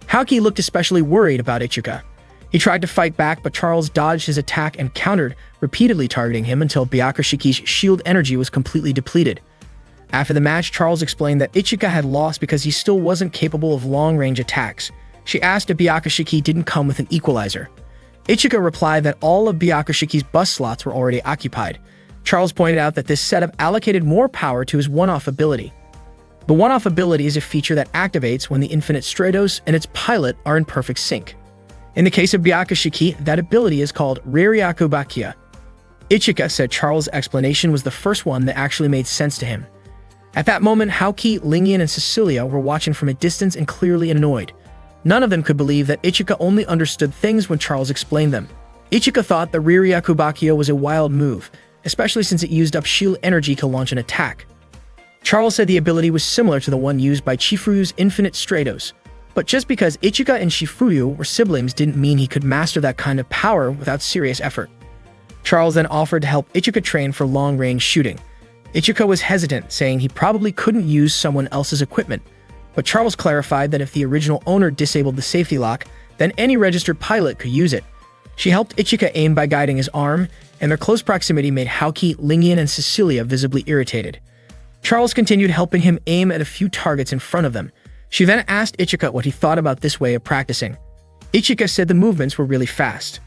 Haoki looked especially worried about Ichika. He tried to fight back, but Charles dodged his attack and countered, repeatedly targeting him until Byakushiki's shield energy was completely depleted. After the match, Charles explained that Ichika had lost because he still wasn't capable of long-range attacks. She asked if Byakushiki didn't come with an equalizer. Ichika replied that all of Byakushiki's bust slots were already occupied. Charles pointed out that this setup allocated more power to his one-off ability. The one-off ability is a feature that activates when the Infinite Stratos and its pilot are in perfect sync. In the case of Byakushiki, that ability is called Raryakubakia. Ichika said Charles' explanation was the first one that actually made sense to him. At that moment, Haoki, Lingyan, and Cecilia were watching from a distance and clearly annoyed. None of them could believe that Ichika only understood things when Charles explained them. Ichika thought the Raryakubakia was a wild move, especially since it used up shield energy to launch an attack. Charles said the ability was similar to the one used by Chifuyu's Infinite Stratos. But just because Ichika and Chifuyu were siblings didn't mean he could master that kind of power without serious effort. Charles then offered to help Ichika train for long-range shooting. Ichika was hesitant, saying he probably couldn't use someone else's equipment. But Charles clarified that if the original owner disabled the safety lock, then any registered pilot could use it. She helped Ichika aim by guiding his arm, and their close proximity made Haoki, Lingyan, and Cecilia visibly irritated. Charles continued helping him aim at a few targets in front of them. She then asked Ichika what he thought about this way of practicing. Ichika said the movements were really fast.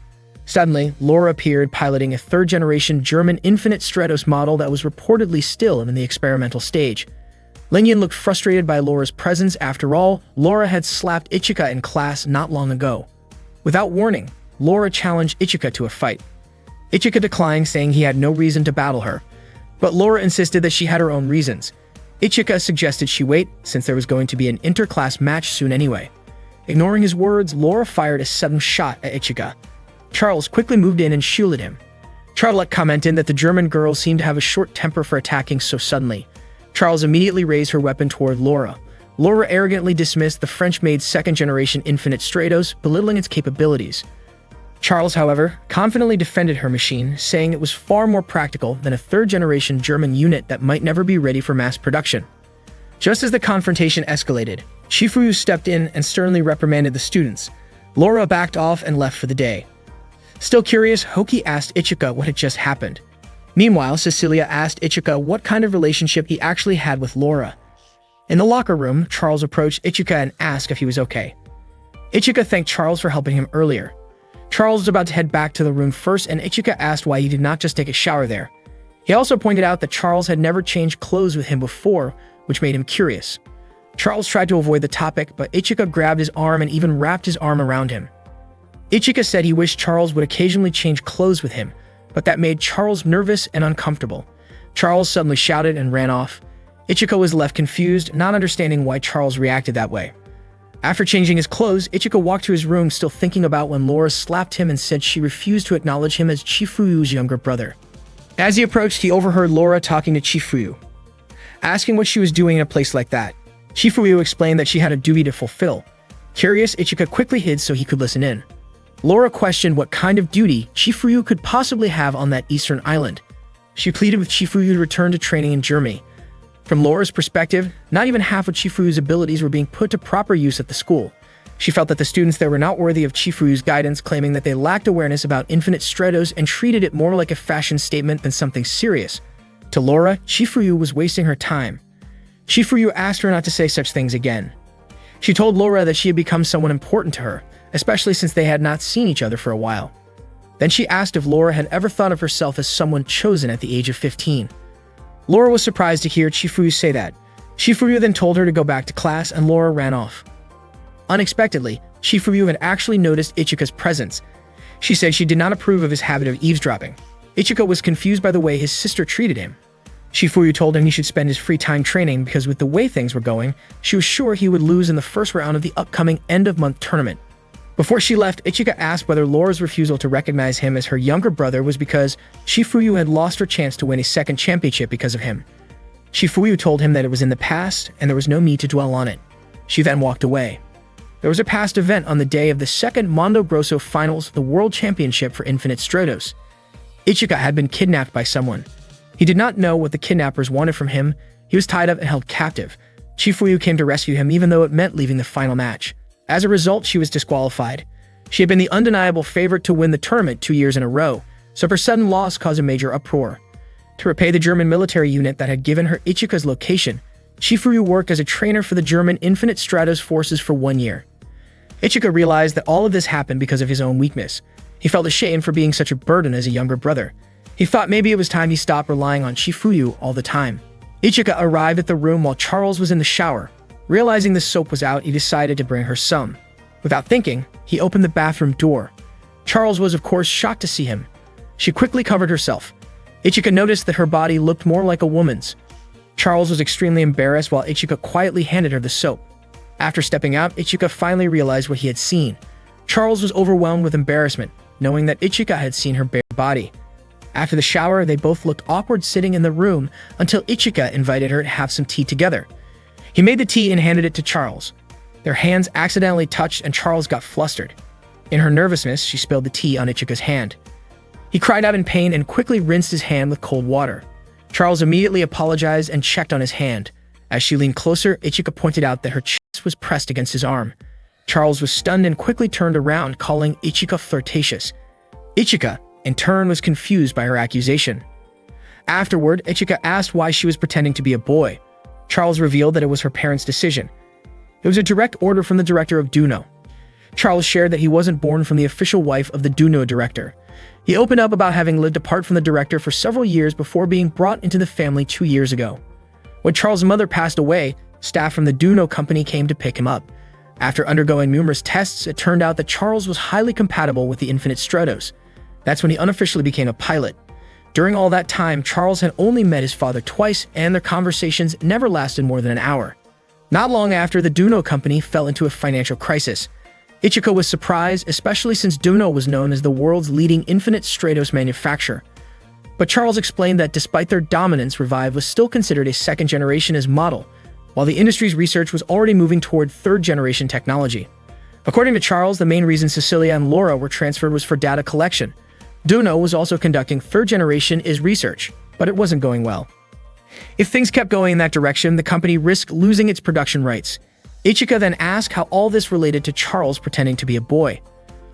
Suddenly, Laura appeared piloting a third-generation German Infinite Stratos model that was reportedly still in the experimental stage. Lingyan looked frustrated by Laura's presence. After all, Laura had slapped Ichika in class not long ago. Without warning, Laura challenged Ichika to a fight. Ichika declined, saying he had no reason to battle her. But Laura insisted that she had her own reasons. Ichika suggested she wait, since there was going to be an inter-class match soon anyway. Ignoring his words, Laura fired a sudden shot at Ichika. Charles quickly moved in and shielded him. Charlotte commented that the German girl seemed to have a short temper for attacking so suddenly. Charles immediately raised her weapon toward Laura. Laura arrogantly dismissed the French-made second-generation Infinite Stratos, belittling its capabilities. Charles, however, confidently defended her machine, saying it was far more practical than a third-generation German unit that might never be ready for mass production. Just as the confrontation escalated, Chifuyu stepped in and sternly reprimanded the students. Laura backed off and left for the day. Still curious, Haoki asked Ichika what had just happened. Meanwhile, Cecilia asked Ichika what kind of relationship he actually had with Laura. In the locker room, Charles approached Ichika and asked if he was okay. Ichika thanked Charles for helping him earlier. Charles was about to head back to the room first, and Ichika asked why he did not just take a shower there. He also pointed out that Charles had never changed clothes with him before, which made him curious. Charles tried to avoid the topic, but Ichika grabbed his arm and even wrapped his arm around him. Ichika said he wished Charles would occasionally change clothes with him, but that made Charles nervous and uncomfortable. Charles suddenly shouted and ran off. Ichika was left confused, not understanding why Charles reacted that way. After changing his clothes, Ichika walked to his room, still thinking about when Laura slapped him and said she refused to acknowledge him as Chifuyu's younger brother. As he approached, he overheard Laura talking to Chifuyu, asking what she was doing in a place like that. Chifuyu explained that she had a duty to fulfill. Curious, Ichika quickly hid so he could listen in. Laura questioned what kind of duty Chifuyu could possibly have on that eastern island. She pleaded with Chifuyu to return to training in Germany. From Laura's perspective, not even half of Chifuyu's abilities were being put to proper use at the school. She felt that the students there were not worthy of Chifuyu's guidance, claiming that they lacked awareness about Infinite Stratos and treated it more like a fashion statement than something serious. To Laura, Chifuyu was wasting her time. Chifuyu asked her not to say such things again. She told Laura that she had become someone important to her, especially since they had not seen each other for a while. Then she asked if Laura had ever thought of herself as someone chosen at the age of 15. Laura was surprised to hear Chifuyu say that. Chifuyu then told her to go back to class, and Laura ran off. Unexpectedly, Chifuyu had actually noticed Ichika's presence. She said she did not approve of his habit of eavesdropping. Ichika was confused by the way his sister treated him. Chifuyu told him he should spend his free time training because with the way things were going, she was sure he would lose in the first round of the upcoming end-of-month tournament. Before she left, Ichika asked whether Laura's refusal to recognize him as her younger brother was because Chifuyu had lost her chance to win a second championship because of him. Chifuyu told him that it was in the past and there was no need to dwell on it. She then walked away. There was a past event on the day of the second Mondo Grosso Finals, the World Championship for Infinite Stratos. Ichika had been kidnapped by someone. He did not know what the kidnappers wanted from him. He was tied up and held captive. Chifuyu came to rescue him even though it meant leaving the final match. As a result, she was disqualified. She had been the undeniable favorite to win the tournament 2 years in a row, so her sudden loss caused a major uproar. To repay the German military unit that had given her Ichika's location, Chifuyu worked as a trainer for the German Infinite Stratos forces for 1 year. Ichika realized that all of this happened because of his own weakness. He felt ashamed for being such a burden as a younger brother. He thought maybe it was time he stopped relying on Chifuyu all the time. Ichika arrived at the room while Charles was in the shower. Realizing the soap was out, he decided to bring her some. Without thinking, he opened the bathroom door. Charles was, of course, shocked to see him. She quickly covered herself. Ichika noticed that her body looked more like a woman's. Charles was extremely embarrassed while Ichika quietly handed her the soap. After stepping out, Ichika finally realized what he had seen. Charles was overwhelmed with embarrassment, knowing that Ichika had seen her bare body. After the shower, they both looked awkward sitting in the room until Ichika invited her to have some tea together. He made the tea and handed it to Charles. Their hands accidentally touched and Charles got flustered. In her nervousness, she spilled the tea on Ichika's hand. He cried out in pain and quickly rinsed his hand with cold water. Charles immediately apologized and checked on his hand. As she leaned closer, Ichika pointed out that her chest was pressed against his arm. Charles was stunned and quickly turned around, calling Ichika flirtatious. Ichika, in turn, was confused by her accusation. Afterward, Ichika asked why she was pretending to be a boy. Charles revealed that it was her parents' decision. It was a direct order from the director of Duno. Charles shared that he wasn't born from the official wife of the Duno director. He opened up about having lived apart from the director for several years before being brought into the family 2 years ago. When Charles' mother passed away, staff from the Duno company came to pick him up. After undergoing numerous tests, it turned out that Charles was highly compatible with the Infinite Stratos. That's when he unofficially became a pilot. During all that time, Charles had only met his father twice, and their conversations never lasted more than an hour. Not long after, the Duno company fell into a financial crisis. Ichika was surprised, especially since Duno was known as the world's leading Infinite Stratos manufacturer. But Charles explained that despite their dominance, Revive was still considered a second-generation as model, while the industry's research was already moving toward third-generation technology. According to Charles, the main reason Cecilia and Laura were transferred was for data collection. Duno was also conducting third-generation is research, but it wasn't going well. If things kept going in that direction, the company risked losing its production rights. Ichika then asked how all this related to Charles pretending to be a boy.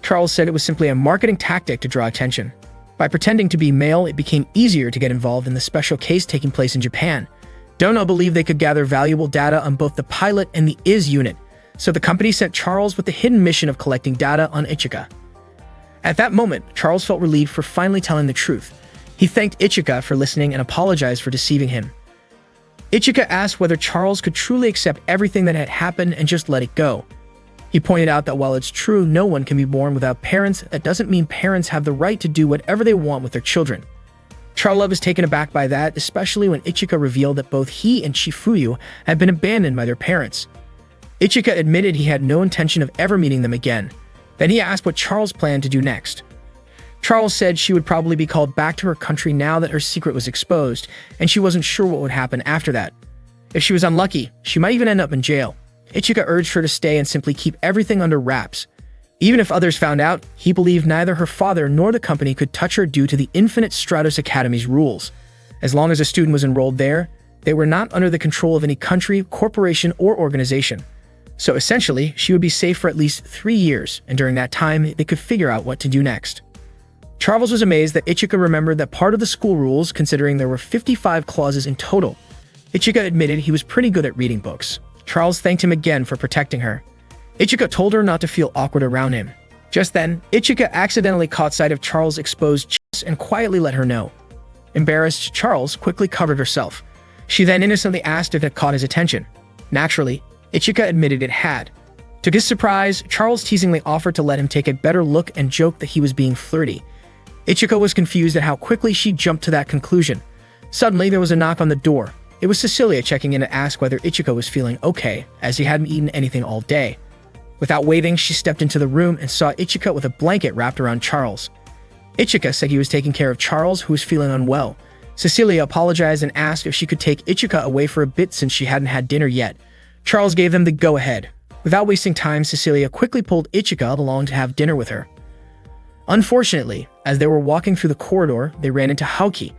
Charles said it was simply a marketing tactic to draw attention. By pretending to be male, it became easier to get involved in the special case taking place in Japan. Duno believed they could gather valuable data on both the pilot and the IS unit, so the company sent Charles with the hidden mission of collecting data on Ichika. At that moment, Charles felt relieved for finally telling the truth. He thanked Ichika for listening and apologized for deceiving him. Ichika asked whether Charles could truly accept everything that had happened and just let it go. He pointed out that while it's true no one can be born without parents, that doesn't mean parents have the right to do whatever they want with their children. Charles was taken aback by that, especially when Ichika revealed that both he and Chifuyu had been abandoned by their parents. Ichika admitted he had no intention of ever meeting them again. Then he asked what Charles planned to do next. Charles said she would probably be called back to her country now that her secret was exposed, and she wasn't sure what would happen after that. If she was unlucky, she might even end up in jail. Ichika urged her to stay and simply keep everything under wraps. Even if others found out, he believed neither her father nor the company could touch her due to the Infinite Stratos Academy's rules. As long as a student was enrolled there, They were not under the control of any country, corporation, or organization. So essentially, she would be safe for at least 3 years, and during that time, they could figure out what to do next. Charles was amazed that Ichika remembered that part of the school rules, considering there were 55 clauses in total. Ichika admitted he was pretty good at reading books. Charles thanked him again for protecting her. Ichika told her not to feel awkward around him. Just then, Ichika accidentally caught sight of Charles' exposed chest and quietly let her know. Embarrassed, Charles quickly covered herself. She then innocently asked if it caught his attention. Naturally, Ichika admitted it had. To his surprise, Charles teasingly offered to let him take a better look and joked that he was being flirty. Ichika was confused at how quickly she jumped to that conclusion. Suddenly, there was a knock on the door. It was Cecilia checking in to ask whether Ichika was feeling okay, as he hadn't eaten anything all day. Without waiting, she stepped into the room and saw Ichika with a blanket wrapped around Charles. Ichika said he was taking care of Charles, who was feeling unwell. Cecilia apologized and asked if she could take Ichika away for a bit since she hadn't had dinner yet. Charles gave them the go-ahead. Without wasting time, Cecilia quickly pulled Ichika along to have dinner with her. Unfortunately, as they were walking through the corridor, they ran into Haoki.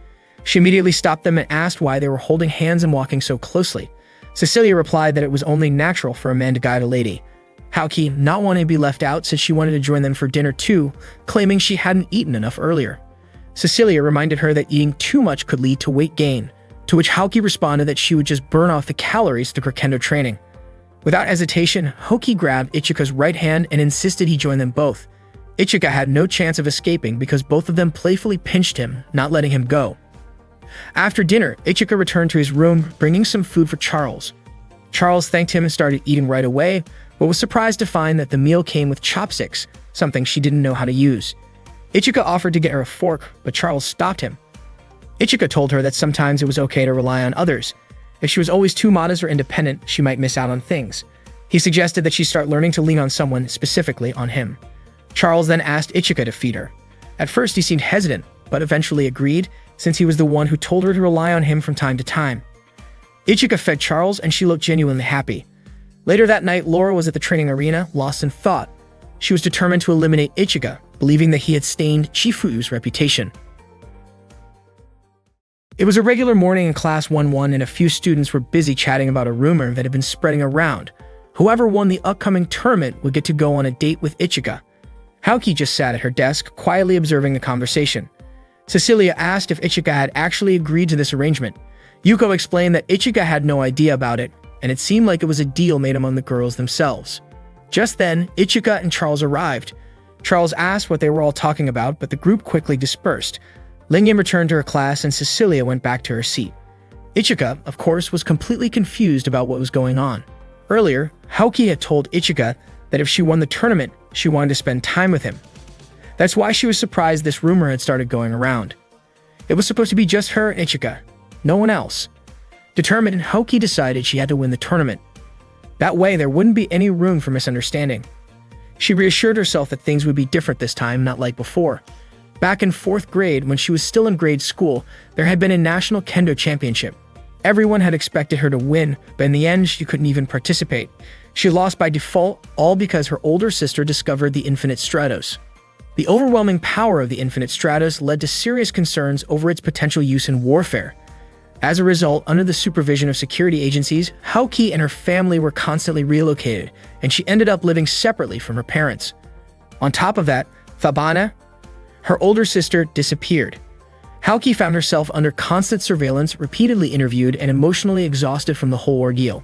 She immediately stopped them and asked why they were holding hands and walking so closely. Cecilia replied that it was only natural for a man to guide a lady. Haoki, not wanting to be left out, said she wanted to join them for dinner too, claiming she hadn't eaten enough earlier. Cecilia reminded her that eating too much could lead to weight gain, to which Haoki responded that she would just burn off the calories through her kendo training. Without hesitation, Haoki grabbed Ichika's right hand and insisted he join them both. Ichika had no chance of escaping because both of them playfully pinched him, not letting him go. After dinner, Ichika returned to his room, bringing some food for Charles. Charles thanked him and started eating right away, but was surprised to find that the meal came with chopsticks, something she didn't know how to use. Ichika offered to get her a fork, but Charles stopped him. Ichika told her that sometimes it was okay to rely on others. If she was always too modest or independent, she might miss out on things. He suggested that she start learning to lean on someone, specifically on him. Charles then asked Ichika to feed her. At first, he seemed hesitant, but eventually agreed, since he was the one who told her to rely on him from time to time. Ichika fed Charles, and she looked genuinely happy. Later that night, Laura was at the training arena, lost in thought. She was determined to eliminate Ichika, believing that he had stained Chifuyu's reputation. It was a regular morning in Class 1-1, and a few students were busy chatting about a rumor that had been spreading around. Whoever won the upcoming tournament would get to go on a date with Ichika. Haoki just sat at her desk, quietly observing the conversation. Cecilia asked if Ichika had actually agreed to this arrangement. Yuko explained that Ichika had no idea about it, and it seemed like it was a deal made among the girls themselves. Just then, Ichika and Charles arrived. Charles asked what they were all talking about, but the group quickly dispersed. Lingyan returned to her class, and Cecilia went back to her seat. Ichika, of course, was completely confused about what was going on. Earlier, Haoki had told Ichika that if she won the tournament, she wanted to spend time with him. That's why she was surprised this rumor had started going around. It was supposed to be just her and Ichika, no one else. Determined, Haoki decided she had to win the tournament. That way, there wouldn't be any room for misunderstanding. She reassured herself that things would be different this time, not like before. Back in 4th grade, when she was still in grade school, there had been a national kendo championship. Everyone had expected her to win, but in the end, she couldn't even participate. She lost by default, all because her older sister discovered the Infinite Stratos. The overwhelming power of the Infinite Stratos led to serious concerns over its potential use in warfare. As a result, under the supervision of security agencies, Haoki and her family were constantly relocated, and she ended up living separately from her parents. On top of that, Fabana, her older sister, disappeared. Haoki found herself under constant surveillance, repeatedly interviewed, and emotionally exhausted from the whole ordeal.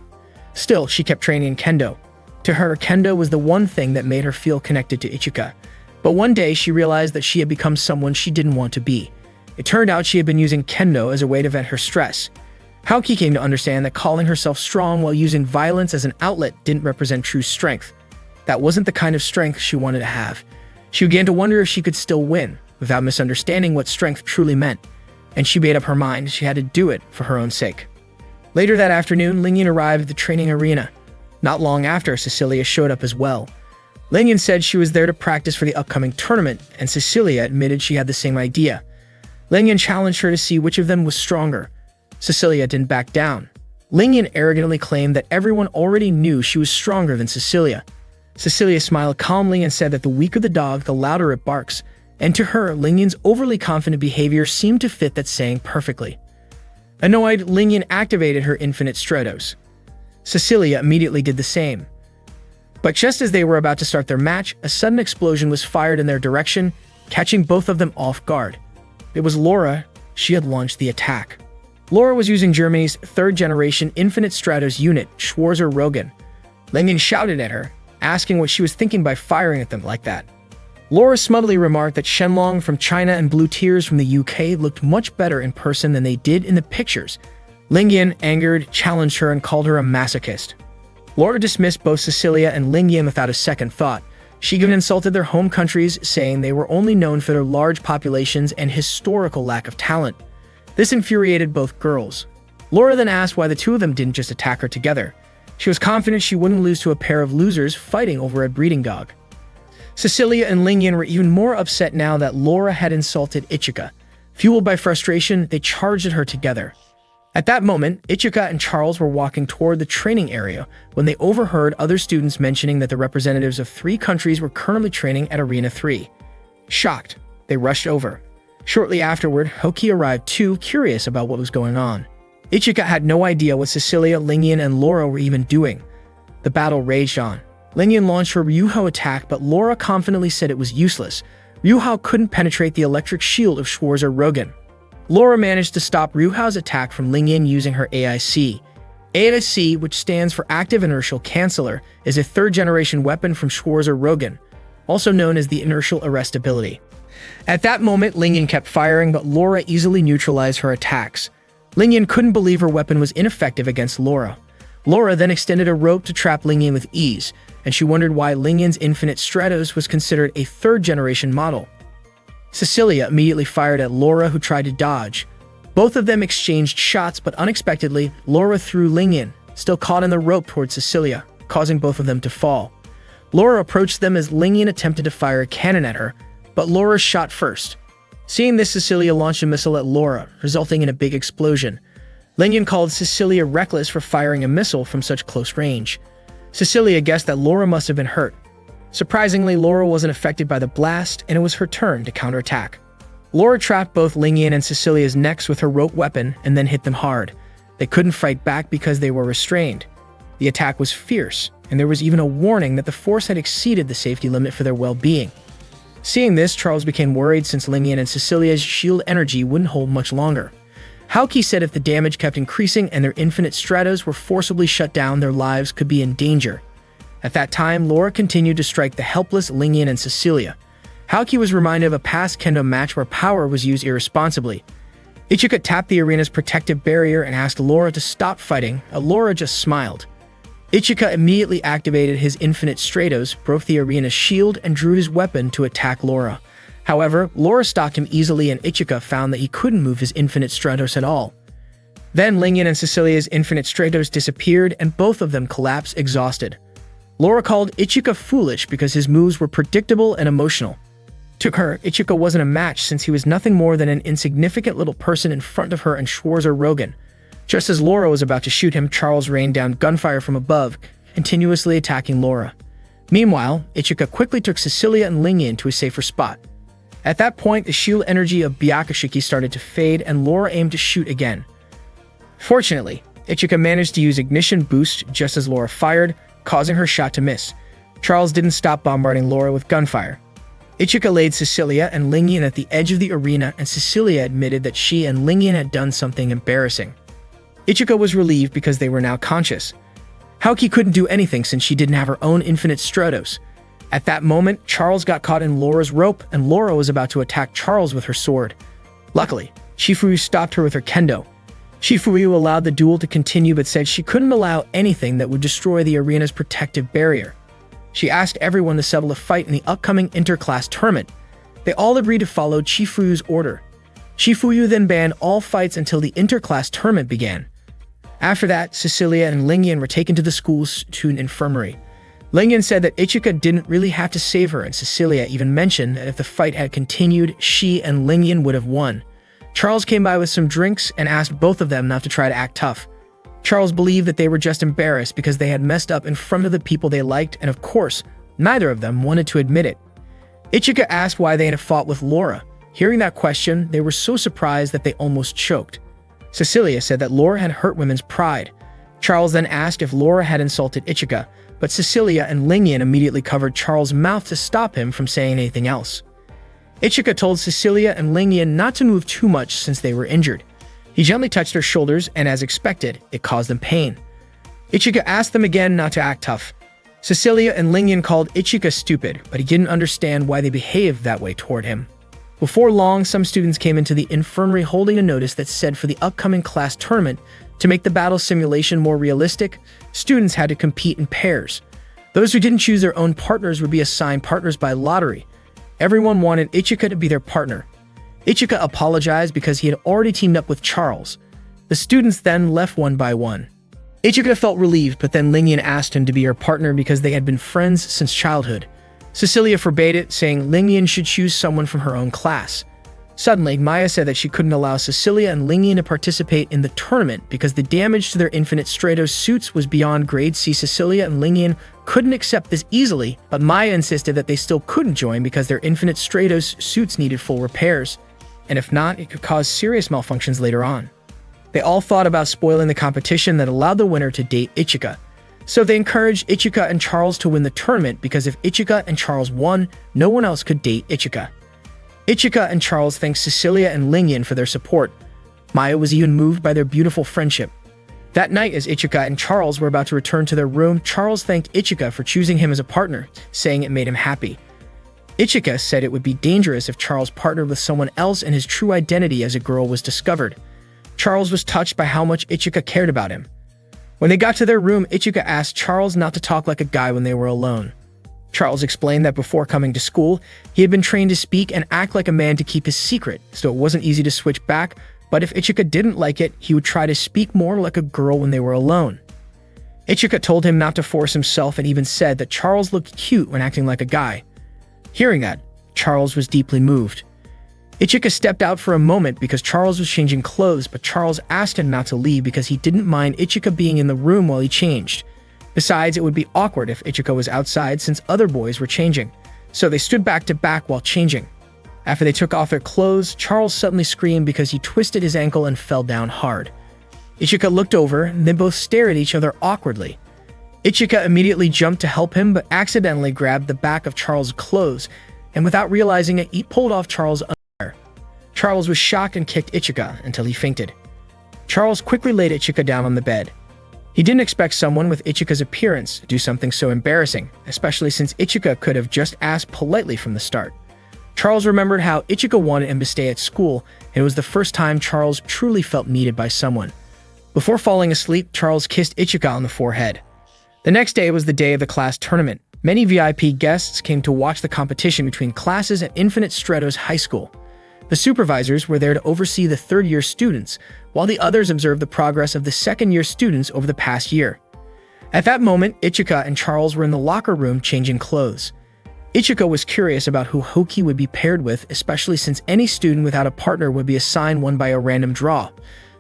Still, she kept training in kendo. To her, kendo was the one thing that made her feel connected to Ichika. But one day, she realized that she had become someone she didn't want to be. It turned out she had been using kendo as a way to vent her stress. Haoki came to understand that calling herself strong while using violence as an outlet didn't represent true strength. That wasn't the kind of strength she wanted to have. She began to wonder if she could still win, without misunderstanding what strength truly meant, and she made up her mind she had to do it for her own sake. Later that afternoon, Lingyan arrived at the training arena. Not long after, Cecilia showed up as well. Lingyan said she was there to practice for the upcoming tournament, and Cecilia admitted she had the same idea. Lingyan challenged her to see which of them was stronger. Cecilia didn't back down. Lingyan arrogantly claimed that everyone already knew she was stronger than Cecilia. Cecilia smiled calmly and said that the weaker the dog, the louder it barks, and to her, Lingyan's overly confident behavior seemed to fit that saying perfectly. Annoyed, Lingyan activated her Infinite Stratos. Cecilia immediately did the same. But just as they were about to start their match, a sudden explosion was fired in their direction, catching both of them off guard. It was Laura. She had launched the attack. Laura was using Germany's third-generation Infinite Stratos unit, Schwarzer-Rogan. Lingyan shouted at her, asking what she was thinking by firing at them like that. Laura smugly remarked that Shenlong from China and Blue Tears from the UK looked much better in person than they did in the pictures. Lingyan, angered, challenged her and called her a masochist. Laura dismissed both Cecilia and Lingyan without a second thought. She even insulted their home countries, saying they were only known for their large populations and historical lack of talent. This infuriated both girls. Laura then asked why the two of them didn't just attack her together. She was confident she wouldn't lose to a pair of losers fighting over a breeding dog. Cecilia and Lingyan were even more upset now that Laura had insulted Ichika. Fueled by frustration, they charged at her together. At that moment, Ichika and Charles were walking toward the training area when they overheard other students mentioning that the representatives of 3 countries were currently training at Arena 3. Shocked, they rushed over. Shortly afterward, Hoki arrived too, curious about what was going on. Ichika had no idea what Cecilia, Lingyan, and Laura were even doing. The battle raged on. Lingyan launched her Ryuhao attack, but Laura confidently said it was useless. Ryuhao couldn't penetrate the electric shield of Schwarzer-Rogan. Laura managed to stop Ryuhao's attack from Lingyan using her AIC. AIC, which stands for Active Inertial Canceller, is a third-generation weapon from Schwarzer-Rogan, also known as the Inertial Arrest ability. At that moment, Lingyan kept firing, but Laura easily neutralized her attacks. Lingyan couldn't believe her weapon was ineffective against Laura. Laura then extended a rope to trap Lingyan with ease, and she wondered why Lingyan's Infinite Stratos was considered a third-generation model. Cecilia immediately fired at Laura, who tried to dodge. Both of them exchanged shots, but unexpectedly, Laura threw Lingyan, still caught in the rope, towards Cecilia, causing both of them to fall. Laura approached them as Lingyan attempted to fire a cannon at her, but Laura shot first. Seeing this, Cecilia launched a missile at Laura, resulting in a big explosion. Lingyan called Cecilia reckless for firing a missile from such close range. Cecilia guessed that Laura must have been hurt. Surprisingly, Laura wasn't affected by the blast, and it was her turn to counterattack. Laura trapped both Lingyan and Cecilia's necks with her rope weapon and then hit them hard. They couldn't fight back because they were restrained. The attack was fierce, and there was even a warning that the force had exceeded the safety limit for their well-being. Seeing this, Charles became worried since Lingyan and Cecilia's shield energy wouldn't hold much longer. Haoki said if the damage kept increasing and their Infinite Stratos were forcibly shut down, their lives could be in danger. At that time, Laura continued to strike the helpless Lingyan and Cecilia. Haoki was reminded of a past kendo match where power was used irresponsibly. Ichika tapped the arena's protective barrier and asked Laura to stop fighting, but Laura just smiled. Ichika immediately activated his Infinite Stratos, broke the arena's shield, and drew his weapon to attack Laura. However, Laura stopped him easily, and Ichika found that he couldn't move his Infinite Stratos at all. Then Lingyan and Cecilia's Infinite Stratos disappeared, and both of them collapsed exhausted. Laura called Ichika foolish because his moves were predictable and emotional. To her, Ichika wasn't a match since he was nothing more than an insignificant little person in front of her and Schwarzer-Rogan. Just as Laura was about to shoot him, Charles rained down gunfire from above, continuously attacking Laura. Meanwhile, Ichika quickly took Cecilia and Lingyan to a safer spot. At that point, the shield energy of Byakushiki started to fade, and Laura aimed to shoot again. Fortunately, Ichika managed to use Ignition Boost just as Laura fired, causing her shot to miss. Charles didn't stop bombarding Laura with gunfire. Ichika laid Cecilia and Lingyan at the edge of the arena, and Cecilia admitted that she and Lingyan had done something embarrassing. Ichika was relieved because they were now conscious. Haoki couldn't do anything since she didn't have her own Infinite Stratos. At that moment, Charles got caught in Laura's rope, and Laura was about to attack Charles with her sword. Luckily, Shifuyu stopped her with her kendo. Shifuyu allowed the duel to continue but said she couldn't allow anything that would destroy the arena's protective barrier. She asked everyone to settle a fight in the upcoming interclass tournament. They all agreed to follow Shifuyu's order. Shifuyu then banned all fights until the interclass tournament began. After that, Cecilia and Lingyan were taken to the school's student infirmary. Lingyan said that Ichika didn't really have to save her, and Cecilia even mentioned that if the fight had continued, she and Lingyan would have won. Charles came by with some drinks and asked both of them not to try to act tough. Charles believed that they were just embarrassed because they had messed up in front of the people they liked, and of course, neither of them wanted to admit it. Ichika asked why they had fought with Laura. Hearing that question, they were so surprised that they almost choked. Cecilia said that Laura had hurt women's pride. Charles then asked if Laura had insulted Ichika, but Cecilia and Lingyan immediately covered Charles' mouth to stop him from saying anything else. Ichika told Cecilia and Lingyan not to move too much since they were injured. He gently touched their shoulders, and as expected, it caused them pain. Ichika asked them again not to act tough. Cecilia and Lingyan called Ichika stupid, but he didn't understand why they behaved that way toward him. Before long, some students came into the infirmary holding a notice that said for the upcoming class tournament, to make the battle simulation more realistic, students had to compete in pairs. Those who didn't choose their own partners would be assigned partners by lottery. Everyone wanted Ichika to be their partner. Ichika apologized because he had already teamed up with Charles. The students then left one by one. Ichika felt relieved, but then Lingyan asked him to be her partner because they had been friends since childhood. Cecilia forbade it, saying Lingyan should choose someone from her own class. Suddenly, Maya said that she couldn't allow Cecilia and Lingyan to participate in the tournament because the damage to their Infinite Stratos suits was beyond grade C. Cecilia and Lingyan couldn't accept this easily, but Maya insisted that they still couldn't join because their Infinite Stratos suits needed full repairs, and if not, it could cause serious malfunctions later on. They all thought about spoiling the competition that allowed the winner to date Ichika. So they encouraged Ichika and Charles to win the tournament because if Ichika and Charles won, no one else could date Ichika. Ichika and Charles thanked Cecilia and Lingyan for their support. Maya was even moved by their beautiful friendship. That night, as Ichika and Charles were about to return to their room, Charles thanked Ichika for choosing him as a partner, saying it made him happy. Ichika said it would be dangerous if Charles partnered with someone else and his true identity as a girl was discovered. Charles was touched by how much Ichika cared about him. When they got to their room, Ichika asked Charles not to talk like a guy when they were alone. Charles explained that before coming to school, he had been trained to speak and act like a man to keep his secret, so it wasn't easy to switch back, but if Ichika didn't like it, he would try to speak more like a girl when they were alone. Ichika told him not to force himself and even said that Charles looked cute when acting like a guy. Hearing that, Charles was deeply moved. Ichika stepped out for a moment because Charles was changing clothes, but Charles asked him not to leave because he didn't mind Ichika being in the room while he changed. Besides, it would be awkward if Ichika was outside since other boys were changing, so they stood back to back while changing. After they took off their clothes, Charles suddenly screamed because he twisted his ankle and fell down hard. Ichika looked over, and they both stared at each other awkwardly. Ichika immediately jumped to help him, but accidentally grabbed the back of Charles' clothes, and without realizing it, he pulled off Charles' underwear. Charles was shocked and kicked Ichika until he fainted. Charles quickly laid Ichika down on the bed. He didn't expect someone with Ichika's appearance to do something so embarrassing, especially since Ichika could have just asked politely from the start. Charles remembered how Ichika wanted him to stay at school, and it was the first time Charles truly felt needed by someone. Before falling asleep, Charles kissed Ichika on the forehead. The next day was the day of the class tournament. Many VIP guests came to watch the competition between classes at Infinite Stratos High School. The supervisors were there to oversee the third-year students, while the others observed the progress of the second-year students over the past year. At that moment, Ichika and Charles were in the locker room changing clothes. Ichika was curious about who Hoki would be paired with, especially since any student without a partner would be assigned one by a random draw.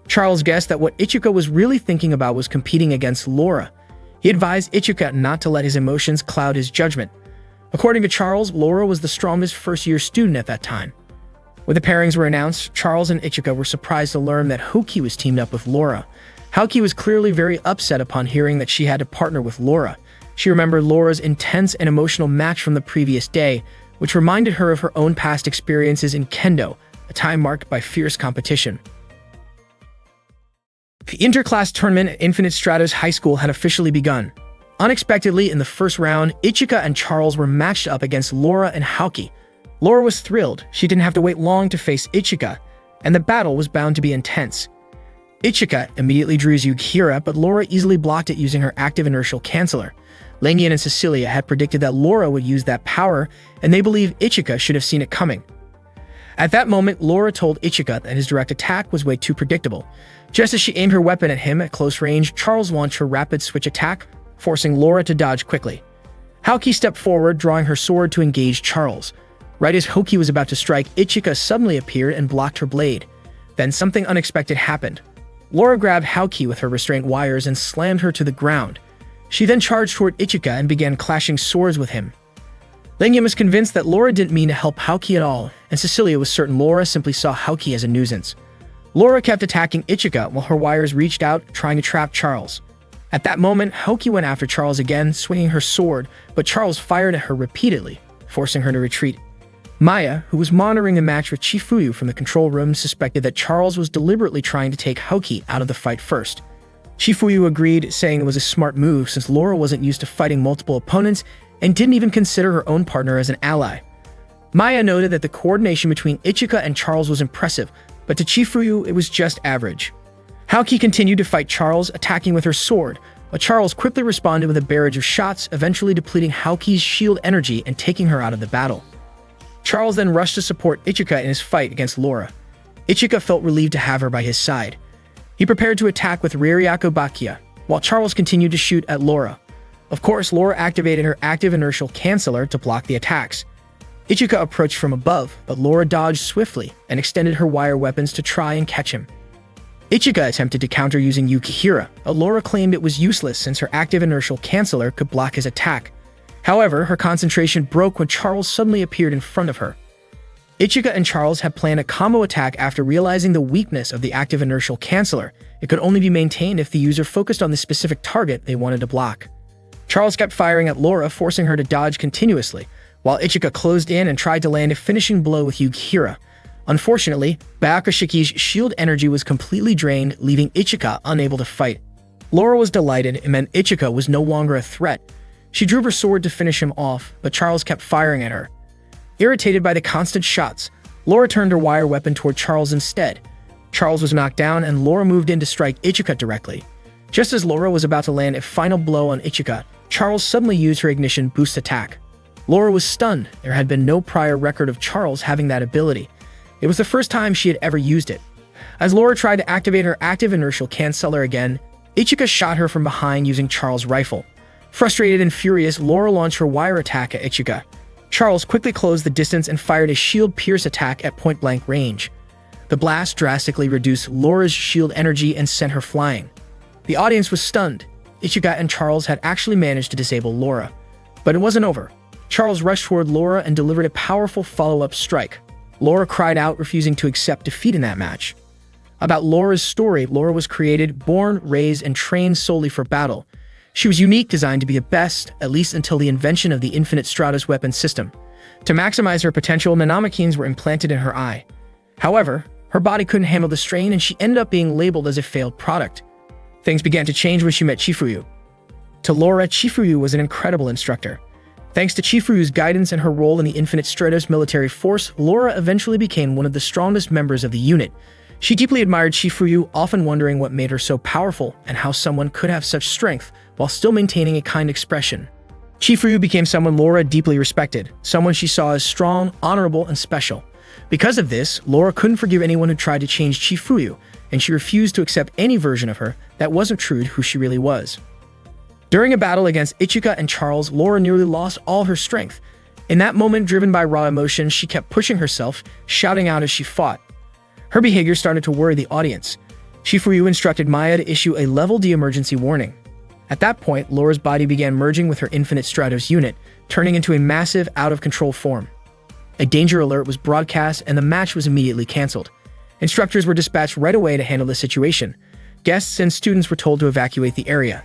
Charles guessed that what Ichika was really thinking about was competing against Laura. He advised Ichika not to let his emotions cloud his judgment. According to Charles, Laura was the strongest first-year student at that time. When the pairings were announced, Charles and Ichika were surprised to learn that Hoki was teamed up with Laura. Hoki was clearly very upset upon hearing that she had to partner with Laura. She remembered Laura's intense and emotional match from the previous day, which reminded her of her own past experiences in Kendo, a time marked by fierce competition. The interclass tournament at Infinite Stratos High School had officially begun. Unexpectedly, in the first round, Ichika and Charles were matched up against Laura and Hoki. Laura was thrilled. She didn't have to wait long to face Ichika, and the battle was bound to be intense. Ichika immediately drew Yukihira, but Laura easily blocked it using her active inertial canceller. Lingyan and Cecilia had predicted that Laura would use that power, and they believed Ichika should have seen it coming. At that moment, Laura told Ichika that his direct attack was way too predictable. Just as she aimed her weapon at him at close range, Charles launched her rapid switch attack, forcing Laura to dodge quickly. Hoki stepped forward, drawing her sword to engage Charles. Right as Hoki was about to strike, Ichika suddenly appeared and blocked her blade. Then something unexpected happened. Laura grabbed Hoki with her restraint wires and slammed her to the ground. She then charged toward Ichika and began clashing swords with him. Lingyan was convinced that Laura didn't mean to help Hoki at all, and Cecilia was certain Laura simply saw Hoki as a nuisance. Laura kept attacking Ichika while her wires reached out, trying to trap Charles. At that moment, Hoki went after Charles again, swinging her sword, but Charles fired at her repeatedly, forcing her to retreat. Maya, who was monitoring the match with Chifuyu from the control room, suspected that Charles was deliberately trying to take Hoki out of the fight first. Chifuyu agreed, saying it was a smart move since Laura wasn't used to fighting multiple opponents and didn't even consider her own partner as an ally. Maya noted that the coordination between Ichika and Charles was impressive, but to Chifuyu it was just average. Hoki continued to fight Charles, attacking with her sword, but Charles quickly responded with a barrage of shots, eventually depleting Hoki's shield energy and taking her out of the battle. Charles then rushed to support Ichika in his fight against Laura. Ichika felt relieved to have her by his side. He prepared to attack with Reiryaku Bakia, while Charles continued to shoot at Laura. Of course, Laura activated her active inertial canceller to block the attacks. Ichika approached from above, but Laura dodged swiftly and extended her wire weapons to try and catch him. Ichika attempted to counter using Yukihira, but Laura claimed it was useless since her active inertial canceller could block his attack. However, her concentration broke when Charles suddenly appeared in front of her. Ichika and Charles had planned a combo attack after realizing the weakness of the active inertial canceller. It could only be maintained if the user focused on the specific target they wanted to block. Charles kept firing at Laura, forcing her to dodge continuously, while Ichika closed in and tried to land a finishing blow with Yukihira. Unfortunately, Bayakashiki's shield energy was completely drained, leaving Ichika unable to fight. Laura was delighted. It meant Ichika was no longer a threat. She drew her sword to finish him off, but Charles kept firing at her. Irritated by the constant shots, Laura turned her wire weapon toward Charles instead. Charles was knocked down, and Laura moved in to strike Ichika directly. Just as Laura was about to land a final blow on Ichika, Charles suddenly used her ignition boost attack. Laura was stunned. There had been no prior record of Charles having that ability. It was the first time she had ever used it. As Laura tried to activate her active inertial canceller again, Ichika shot her from behind using Charles' rifle. Frustrated and furious, Laura launched her wire attack at Ichika. Charles quickly closed the distance and fired a shield pierce attack at point-blank range. The blast drastically reduced Laura's shield energy and sent her flying. The audience was stunned. Ichika and Charles had actually managed to disable Laura. But it wasn't over. Charles rushed toward Laura and delivered a powerful follow-up strike. Laura cried out, refusing to accept defeat in that match. About Laura's story, Laura was created, born, raised, and trained solely for battle. She was unique, designed to be the best, at least until the invention of the Infinite Stratos weapon system. To maximize her potential, nanomakines were implanted in her eye. However, her body couldn't handle the strain, and she ended up being labeled as a failed product. Things began to change when she met Chifuyu. To Laura, Chifuyu was an incredible instructor. Thanks to Chifuyu's guidance and her role in the Infinite Stratos military force, Laura eventually became one of the strongest members of the unit. She deeply admired Chifuyu, often wondering what made her so powerful and how someone could have such strength while still maintaining a kind expression. Chifuyu became someone Laura deeply respected, someone she saw as strong, honorable, and special. Because of this, Laura couldn't forgive anyone who tried to change Chifuyu, and she refused to accept any version of her that wasn't true to who she really was. During a battle against Ichika and Charles, Laura nearly lost all her strength. In that moment, driven by raw emotion, she kept pushing herself, shouting out as she fought. Her behavior started to worry the audience. Chifuyu instructed Maya to issue a Level D emergency warning. At that point, Laura's body began merging with her Infinite Stratos unit, turning into a massive, out-of-control form. A danger alert was broadcast, and the match was immediately cancelled. Instructors were dispatched right away to handle the situation. Guests and students were told to evacuate the area.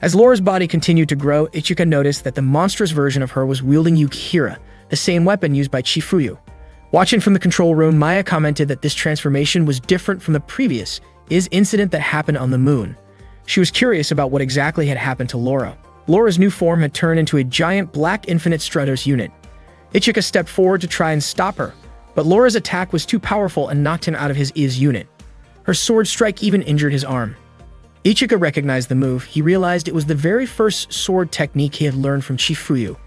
As Laura's body continued to grow, Ichika noticed that the monstrous version of her was wielding Yukihira, the same weapon used by Chifuyu. Watching from the control room, Maya commented that this transformation was different from the previous incident that happened on the moon. She was curious about what exactly had happened to Laura. Laura's new form had turned into a giant black Infinite Stratos unit. Ichika stepped forward to try and stop her, but Laura's attack was too powerful and knocked him out of his unit. Her sword strike even injured his arm. Ichika recognized the move. He realized it was the very first sword technique he had learned from Chifuyu.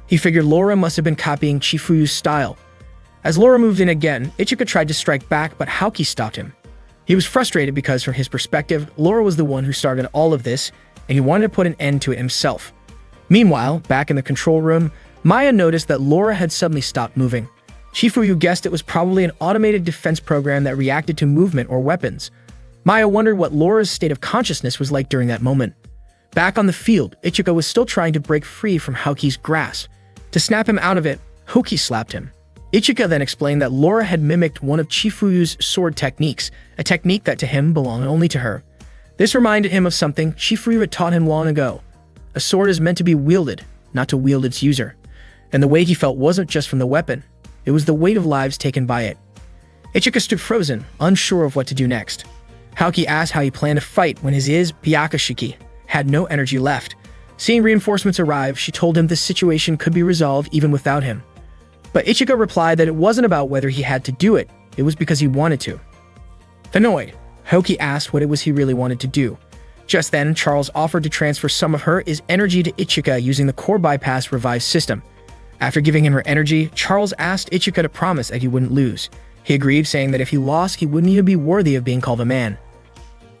He figured Laura must have been copying Chifuyu's style. As Laura moved in again, Ichika tried to strike back, but Hoki stopped him. He was frustrated because, from his perspective, Laura was the one who started all of this, and he wanted to put an end to it himself. Meanwhile, back in the control room, Maya noticed that Laura had suddenly stopped moving. Chifuyu guessed it was probably an automated defense program that reacted to movement or weapons. Maya wondered what Laura's state of consciousness was like during that moment. Back on the field, Ichika was still trying to break free from Hoki's grasp. To snap him out of it, Hoki slapped him. Ichika then explained that Laura had mimicked one of Chifuyu's sword techniques, a technique that to him belonged only to her. This reminded him of something Chifuyu had taught him long ago. A sword is meant to be wielded, not to wield its user. And the weight he felt wasn't just from the weapon, it was the weight of lives taken by it. Ichika stood frozen, unsure of what to do next. Haoki asked how he planned to fight when his Byakushiki had no energy left. Seeing reinforcements arrive, she told him this situation could be resolved even without him. But Ichika replied that it wasn't about whether he had to do it was because he wanted to. Annoyed, Haoki asked what it was he really wanted to do. Just then, Charles offered to transfer some of her energy to Ichika using the core bypass revive system. After giving him her energy, Charles asked Ichika to promise that he wouldn't lose. He agreed, saying that if he lost, he wouldn't even be worthy of being called a man.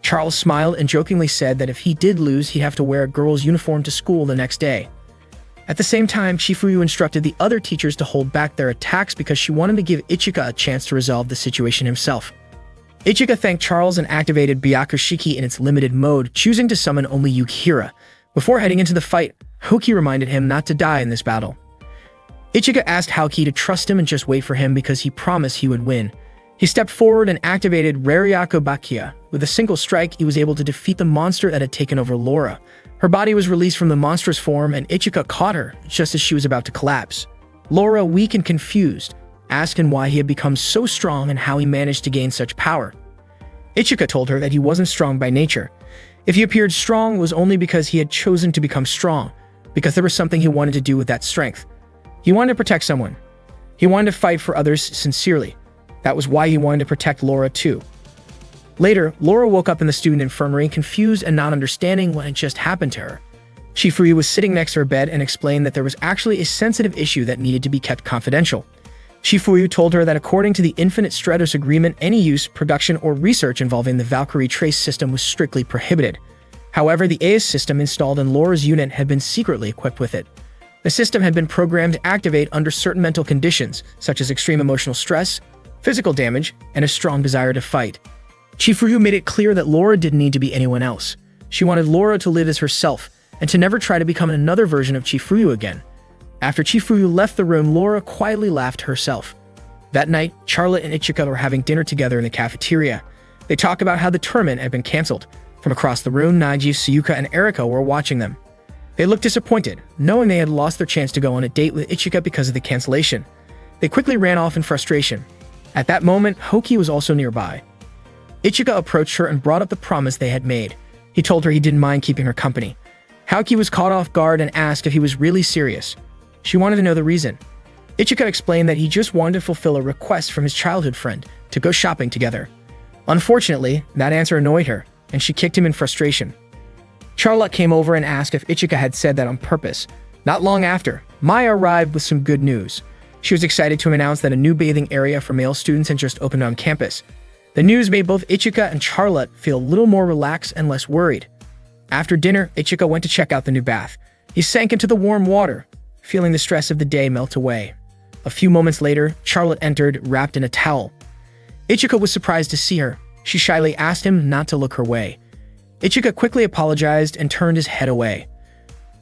Charles smiled and jokingly said that if he did lose, he'd have to wear a girl's uniform to school the next day. At the same time, Chifuyu instructed the other teachers to hold back their attacks because she wanted to give Ichika a chance to resolve the situation himself. Ichika thanked Charles and activated Byakushiki in its limited mode, choosing to summon only Yukihira. Before heading into the fight, Haoki reminded him not to die in this battle. Ichika asked Haoki to trust him and just wait for him because he promised he would win. He stepped forward and activated Raryaku Bakia. With a single strike, he was able to defeat the monster that had taken over Laura. Her body was released from the monstrous form and Ichika caught her just as she was about to collapse. Laura, weak and confused, asked him why he had become so strong and how he managed to gain such power. Ichika told her that he wasn't strong by nature. If he appeared strong, it was only because he had chosen to become strong, because there was something he wanted to do with that strength. He wanted to protect someone. He wanted to fight for others sincerely. That was why he wanted to protect Laura too. Later, Laura woke up in the student infirmary, confused and not understanding what had just happened to her. Chifuyu was sitting next to her bed and explained that there was actually a sensitive issue that needed to be kept confidential. Chifuyu told her that according to the Infinite Stratos Agreement, any use, production, or research involving the Valkyrie Trace system was strictly prohibited. However, the AIS system installed in Laura's unit had been secretly equipped with it. The system had been programmed to activate under certain mental conditions, such as extreme emotional stress, physical damage, and a strong desire to fight. Chifuyu made it clear that Laura didn't need to be anyone else. She wanted Laura to live as herself, and to never try to become another version of Chifuyu again. After Chifuyu left the room, Laura quietly laughed to herself. That night, Charlotte and Ichika were having dinner together in the cafeteria. They talked about how the tournament had been cancelled. From across the room, Naji, Suyuka, and Erika were watching them. They looked disappointed, knowing they had lost their chance to go on a date with Ichika because of the cancellation. They quickly ran off in frustration. At that moment, Haoki was also nearby. Ichika approached her and brought up the promise they had made. He told her he didn't mind keeping her company. Haoki was caught off guard and asked if he was really serious. She wanted to know the reason. Ichika explained that he just wanted to fulfill a request from his childhood friend to go shopping together. Unfortunately, that answer annoyed her, and she kicked him in frustration. Charlotte came over and asked if Ichika had said that on purpose. Not long after, Maya arrived with some good news. She was excited to announce that a new bathing area for male students had just opened on campus. The news made both Ichika and Charlotte feel a little more relaxed and less worried. After dinner, Ichika went to check out the new bath. He sank into the warm water, feeling the stress of the day melt away. A few moments later, Charlotte entered, wrapped in a towel. Ichika was surprised to see her. She shyly asked him not to look her way. Ichika quickly apologized and turned his head away.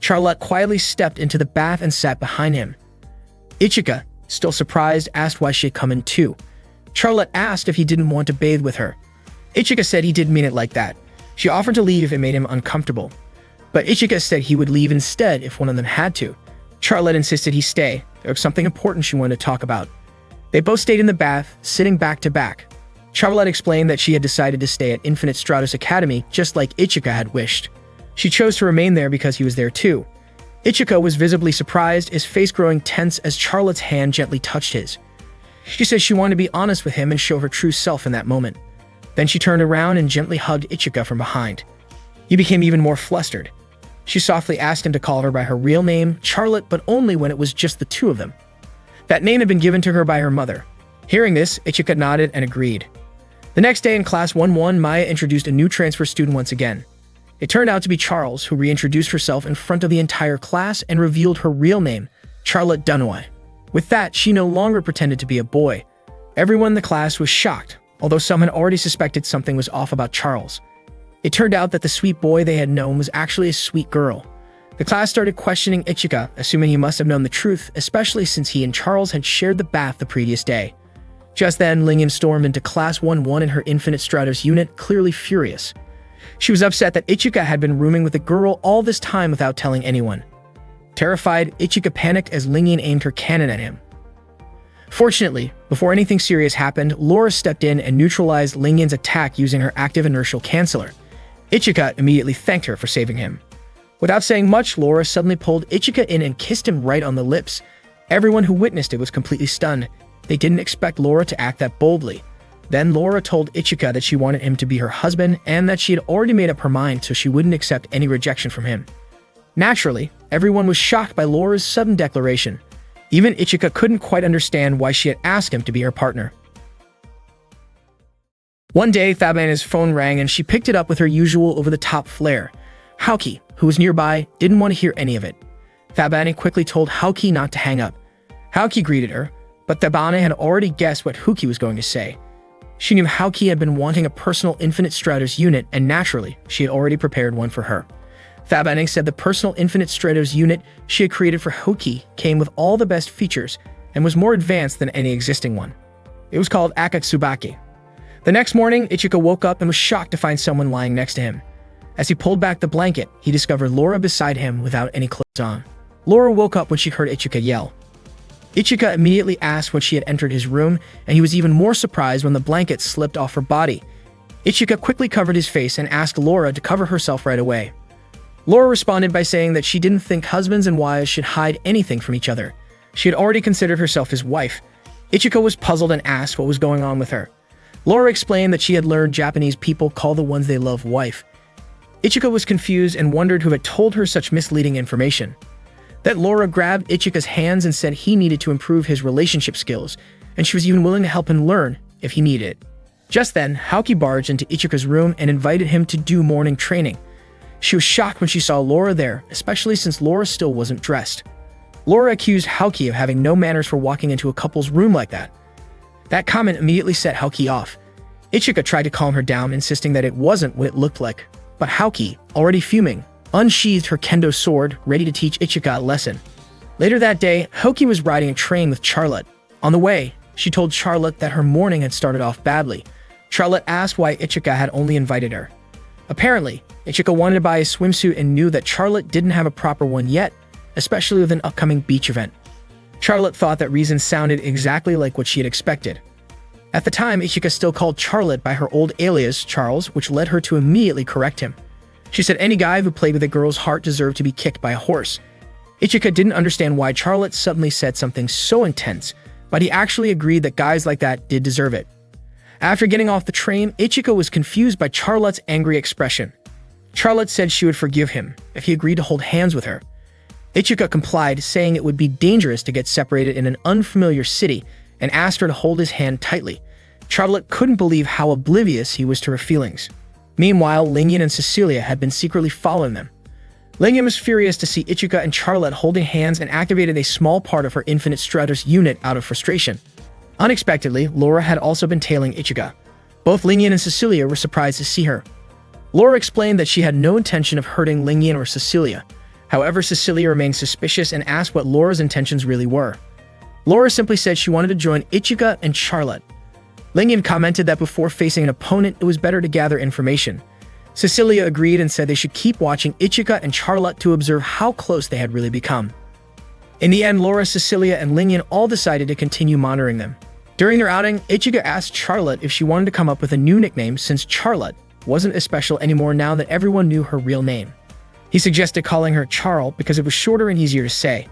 Charlotte quietly stepped into the bath and sat behind him. Ichika, still surprised, asked why she had come in too. Charlotte asked if he didn't want to bathe with her. Ichika said he didn't mean it like that. She offered to leave if it made him uncomfortable. But Ichika said he would leave instead if one of them had to. Charlotte insisted he stay. There was something important she wanted to talk about. They both stayed in the bath, sitting back to back. Charlotte explained that she had decided to stay at Infinite Stratos Academy just like Ichika had wished. She chose to remain there because he was there too. Ichika was visibly surprised, his face growing tense as Charlotte's hand gently touched his. She said she wanted to be honest with him and show her true self in that moment. Then she turned around and gently hugged Ichika from behind. He became even more flustered. She softly asked him to call her by her real name, Charlotte, but only when it was just the two of them. That name had been given to her by her mother. Hearing this, Ichika nodded and agreed. The next day in Class 1-1, Maya introduced a new transfer student once again. It turned out to be Charles, who reintroduced herself in front of the entire class and revealed her real name, Charlotte Dunois. With that, she no longer pretended to be a boy. Everyone in the class was shocked, although some had already suspected something was off about Charles. It turned out that the sweet boy they had known was actually a sweet girl. The class started questioning Ichika, assuming he must have known the truth, especially since he and Charles had shared the bath the previous day. Just then, Lingyan stormed into Class 1-1 in her Infinite Stratos unit, clearly furious. She was upset that Ichika had been rooming with the girl all this time without telling anyone. Terrified, Ichika panicked as Lingyan aimed her cannon at him. Fortunately, before anything serious happened, Laura stepped in and neutralized Lingyan's attack using her active inertial canceller. Ichika immediately thanked her for saving him. Without saying much, Laura suddenly pulled Ichika in and kissed him right on the lips. Everyone who witnessed it was completely stunned. They didn't expect Laura to act that boldly. Then Laura told Ichika that she wanted him to be her husband and that she had already made up her mind so she wouldn't accept any rejection from him. Naturally, everyone was shocked by Laura's sudden declaration. Even Ichika couldn't quite understand why she had asked him to be her partner. One day, Thabana's phone rang and she picked it up with her usual over-the-top flair. Haoki, who was nearby, didn't want to hear any of it. Thabana quickly told Haoki not to hang up. Haoki greeted her, but Thabana had already guessed what Haoki was going to say. She knew Haoki had been wanting a personal Infinite Stratos unit, and naturally, she had already prepared one for her. Thabana said the personal Infinite Stratos unit she had created for Haoki came with all the best features and was more advanced than any existing one. It was called Akatsubaki. The next morning, Ichika woke up and was shocked to find someone lying next to him. As he pulled back the blanket, he discovered Laura beside him without any clothes on. Laura woke up when she heard Ichika yell. Ichika immediately asked when she had entered his room, and he was even more surprised when the blanket slipped off her body. Ichika quickly covered his face and asked Laura to cover herself right away. Laura responded by saying that she didn't think husbands and wives should hide anything from each other. She had already considered herself his wife. Ichika was puzzled and asked what was going on with her. Laura explained that she had learned Japanese people call the ones they love wife. Ichika was confused and wondered who had told her such misleading information. Then Laura grabbed Ichika's hands and said he needed to improve his relationship skills, and she was even willing to help him learn if he needed it. Just then, Haoki barged into Ichika's room and invited him to do morning training. She was shocked when she saw Laura there, especially since Laura still wasn't dressed. Laura accused Haoki of having no manners for walking into a couple's room like that. That comment immediately set Haoki off. Ichika tried to calm her down, insisting that it wasn't what it looked like. But Haoki, already fuming, unsheathed her kendo sword, ready to teach Ichika a lesson. Later that day, Haoki was riding a train with Charlotte. On the way, she told Charlotte that her morning had started off badly. Charlotte asked why Ichika had only invited her. Apparently, Ichika wanted to buy a swimsuit and knew that Charlotte didn't have a proper one yet, especially with an upcoming beach event. Charlotte thought that reason sounded exactly like what she had expected. At the time, Ichika still called Charlotte by her old alias, Charles, which led her to immediately correct him. She said any guy who played with a girl's heart deserved to be kicked by a horse. Ichika didn't understand why Charlotte suddenly said something so intense, but he actually agreed that guys like that did deserve it. After getting off the train, Ichika was confused by Charlotte's angry expression. Charlotte said she would forgive him if he agreed to hold hands with her. Ichika complied, saying it would be dangerous to get separated in an unfamiliar city, and asked her to hold his hand tightly. Charlotte couldn't believe how oblivious he was to her feelings. Meanwhile, Lingyan and Cecilia had been secretly following them. Lingyan was furious to see Ichika and Charlotte holding hands and activated a small part of her Infinite Stratos unit out of frustration. Unexpectedly, Laura had also been tailing Ichika. Both Lingyan and Cecilia were surprised to see her. Laura explained that she had no intention of hurting Lingyan or Cecilia. However, Cecilia remained suspicious and asked what Laura's intentions really were. Laura simply said she wanted to join Ichika and Charlotte. Lingyan commented that before facing an opponent, it was better to gather information. Cecilia agreed and said they should keep watching Ichika and Charlotte to observe how close they had really become. In the end, Laura, Cecilia, and Lingyan all decided to continue monitoring them. During their outing, Ichika asked Charlotte if she wanted to come up with a new nickname since Charlotte wasn't as special anymore now that everyone knew her real name. He suggested calling her Charl because it was shorter and easier to say.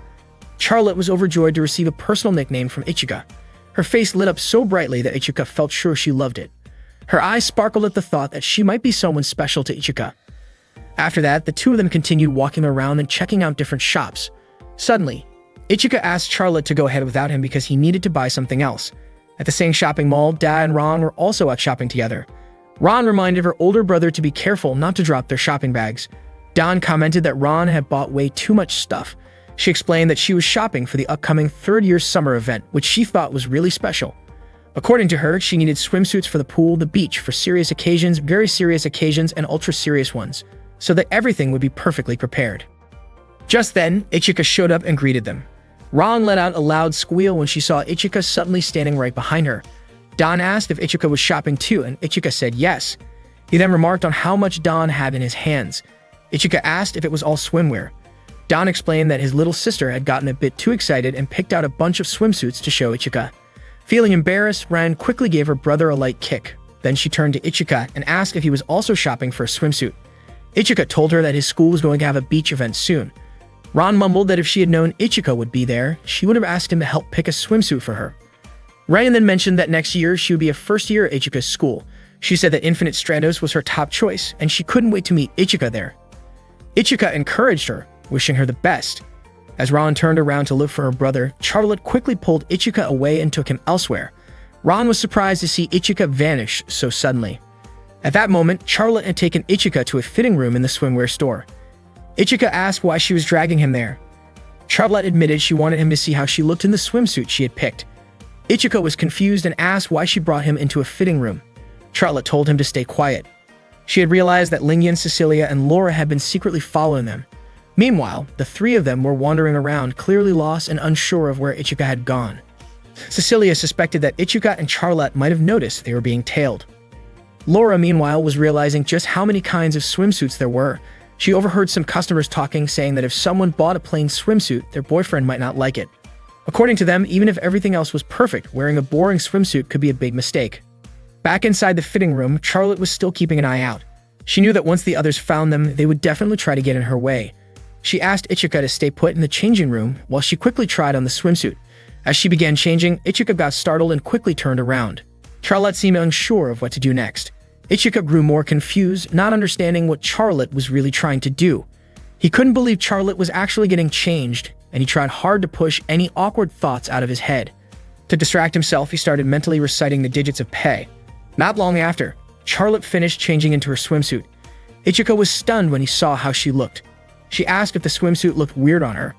Charlotte was overjoyed to receive a personal nickname from Ichika. Her face lit up so brightly that Ichika felt sure she loved it. Her eyes sparkled at the thought that she might be someone special to Ichika. After that, the two of them continued walking around and checking out different shops. Suddenly, Ichika asked Charlotte to go ahead without him because he needed to buy something else. At the same shopping mall, Da and Ron were also out shopping together. Ron reminded her older brother to be careful not to drop their shopping bags. Dawn commented that Ron had bought way too much stuff. She explained that she was shopping for the upcoming third-year summer event, which she thought was really special. According to her, she needed swimsuits for the pool, the beach, for serious occasions, very serious occasions, and ultra-serious ones, so that everything would be perfectly prepared. Just then, Ichika showed up and greeted them. Ron let out a loud squeal when she saw Ichika suddenly standing right behind her. Don asked if Ichika was shopping too, and Ichika said yes. He then remarked on how much Don had in his hands. Ichika asked if it was all swimwear. Don explained that his little sister had gotten a bit too excited and picked out a bunch of swimsuits to show Ichika. Feeling embarrassed, Ran quickly gave her brother a light kick. Then she turned to Ichika and asked if he was also shopping for a swimsuit. Ichika told her that his school was going to have a beach event soon. Ron mumbled that if she had known Ichika would be there, she would have asked him to help pick a swimsuit for her. Ryan then mentioned that next year she would be a first year at Ichika's school. She said that Infinite Stratos was her top choice, and she couldn't wait to meet Ichika there. Ichika encouraged her, wishing her the best. As Ron turned around to look for her brother, Charlotte quickly pulled Ichika away and took him elsewhere. Ron was surprised to see Ichika vanish so suddenly. At that moment, Charlotte had taken Ichika to a fitting room in the swimwear store. Ichika asked why she was dragging him there. Charlotte admitted she wanted him to see how she looked in the swimsuit she had picked. Ichika was confused and asked why she brought him into a fitting room. Charlotte told him to stay quiet. She had realized that Lingyan, Cecilia, and Laura had been secretly following them. Meanwhile, the three of them were wandering around, clearly lost and unsure of where Ichika had gone. Cecilia suspected that Ichika and Charlotte might have noticed they were being tailed. Laura, meanwhile, was realizing just how many kinds of swimsuits there were. She overheard some customers talking, saying that if someone bought a plain swimsuit, their boyfriend might not like it. According to them, even if everything else was perfect, wearing a boring swimsuit could be a big mistake. Back inside the fitting room, Charlotte was still keeping an eye out. She knew that once the others found them, they would definitely try to get in her way. She asked Ichika to stay put in the changing room while she quickly tried on the swimsuit. As she began changing, Ichika got startled and quickly turned around. Charlotte seemed unsure of what to do next. Ichika grew more confused, not understanding what Charlotte was really trying to do. He couldn't believe Charlotte was actually getting changed, and he tried hard to push any awkward thoughts out of his head. To distract himself, he started mentally reciting the digits of pi. Not long after, Charlotte finished changing into her swimsuit. Ichika was stunned when he saw how she looked. She asked if the swimsuit looked weird on her.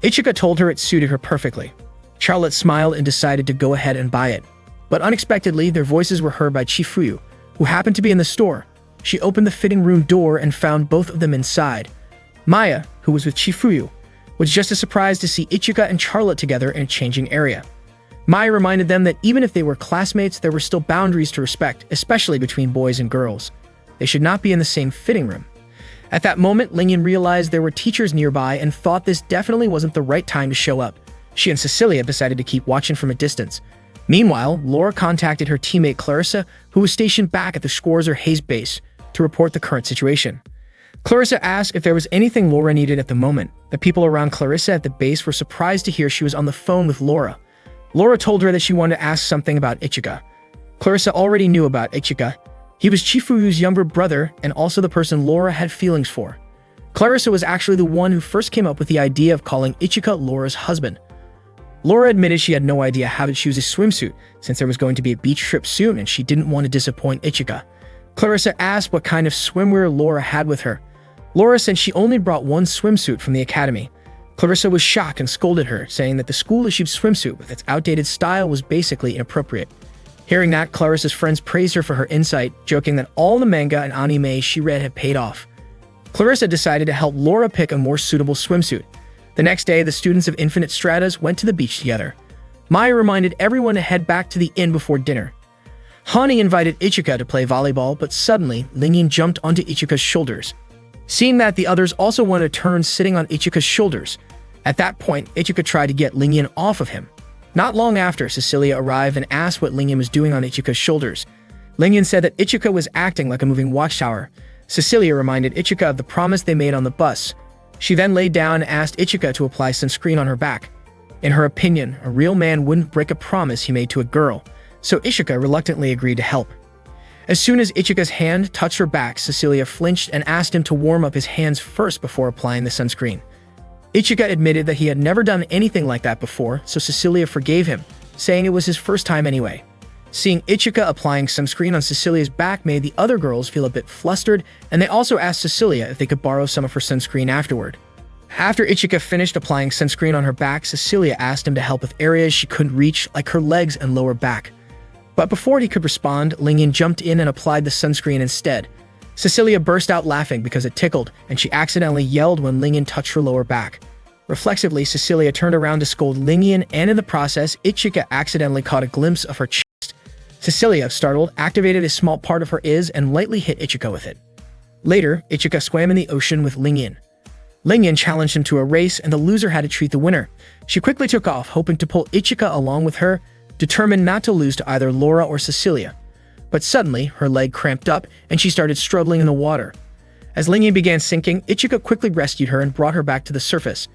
Ichika told her it suited her perfectly. Charlotte smiled and decided to go ahead and buy it. But unexpectedly, their voices were heard by Chifuyu, who happened to be in the store. She opened the fitting room door and found both of them inside. Maya, who was with Chifuyu, was just as surprised to see Ichika and Charlotte together in a changing area. Maya reminded them that even if they were classmates, there were still boundaries to respect, especially between boys and girls. They should not be in the same fitting room. At that moment, Lingyan realized there were teachers nearby and thought this definitely wasn't the right time to show up. She and Cecilia decided to keep watching from a distance. Meanwhile, Laura contacted her teammate Clarissa, who was stationed back at the Schwarzer Hayes base, to report the current situation. Clarissa asked if there was anything Laura needed at the moment. The people around Clarissa at the base were surprised to hear she was on the phone with Laura. Laura told her that she wanted to ask something about Ichika. Clarissa already knew about Ichika. He was Chifuyu's younger brother and also the person Laura had feelings for. Clarissa was actually the one who first came up with the idea of calling Ichika Laura's husband. Laura admitted she had no idea how to choose a swimsuit since there was going to be a beach trip soon and she didn't want to disappoint Ichika. Clarissa asked what kind of swimwear Laura had with her. Laura said she only brought one swimsuit from the academy. Clarissa was shocked and scolded her, saying that the school-issued swimsuit with its outdated style was basically inappropriate. Hearing that, Clarissa's friends praised her for her insight, joking that all the manga and anime she read had paid off. Clarissa decided to help Laura pick a more suitable swimsuit. The next day, the students of Infinite Stratas went to the beach together. Maya reminded everyone to head back to the inn before dinner. Hani invited Ichika to play volleyball, but suddenly, Lingyan jumped onto Ichika's shoulders. Seeing that, the others also wanted to turn sitting on Ichika's shoulders. At that point, Ichika tried to get Lingyan off of him. Not long after, Cecilia arrived and asked what Lingyan was doing on Ichika's shoulders. Lingyan said that Ichika was acting like a moving watchtower. Cecilia reminded Ichika of the promise they made on the bus. She then laid down and asked Ichika to apply sunscreen on her back. In her opinion, a real man wouldn't break a promise he made to a girl, so Ichika reluctantly agreed to help. As soon as Ichika's hand touched her back, Cecilia flinched and asked him to warm up his hands first before applying the sunscreen. Ichika admitted that he had never done anything like that before, so Cecilia forgave him, saying it was his first time anyway. Seeing Ichika applying sunscreen on Cecilia's back made the other girls feel a bit flustered, and they also asked Cecilia if they could borrow some of her sunscreen afterward. After Ichika finished applying sunscreen on her back, Cecilia asked him to help with areas she couldn't reach, like her legs and lower back. But before he could respond, Lingyan jumped in and applied the sunscreen instead. Cecilia burst out laughing because it tickled, and she accidentally yelled when Lingyan touched her lower back. Reflexively, Cecilia turned around to scold Lingyan, and in the process, Ichika accidentally caught a glimpse of her chest. Cecilia, startled, activated a small part of her Is and lightly hit Ichika with it. Later, Ichika swam in the ocean with Lingyan. Lingyan challenged him to a race, and the loser had to treat the winner. She quickly took off, hoping to pull Ichika along with her, determined not to lose to either Laura or Cecilia. But suddenly, her leg cramped up, and she started struggling in the water. As Lingyan began sinking, Ichika quickly rescued her and brought her back to the surface.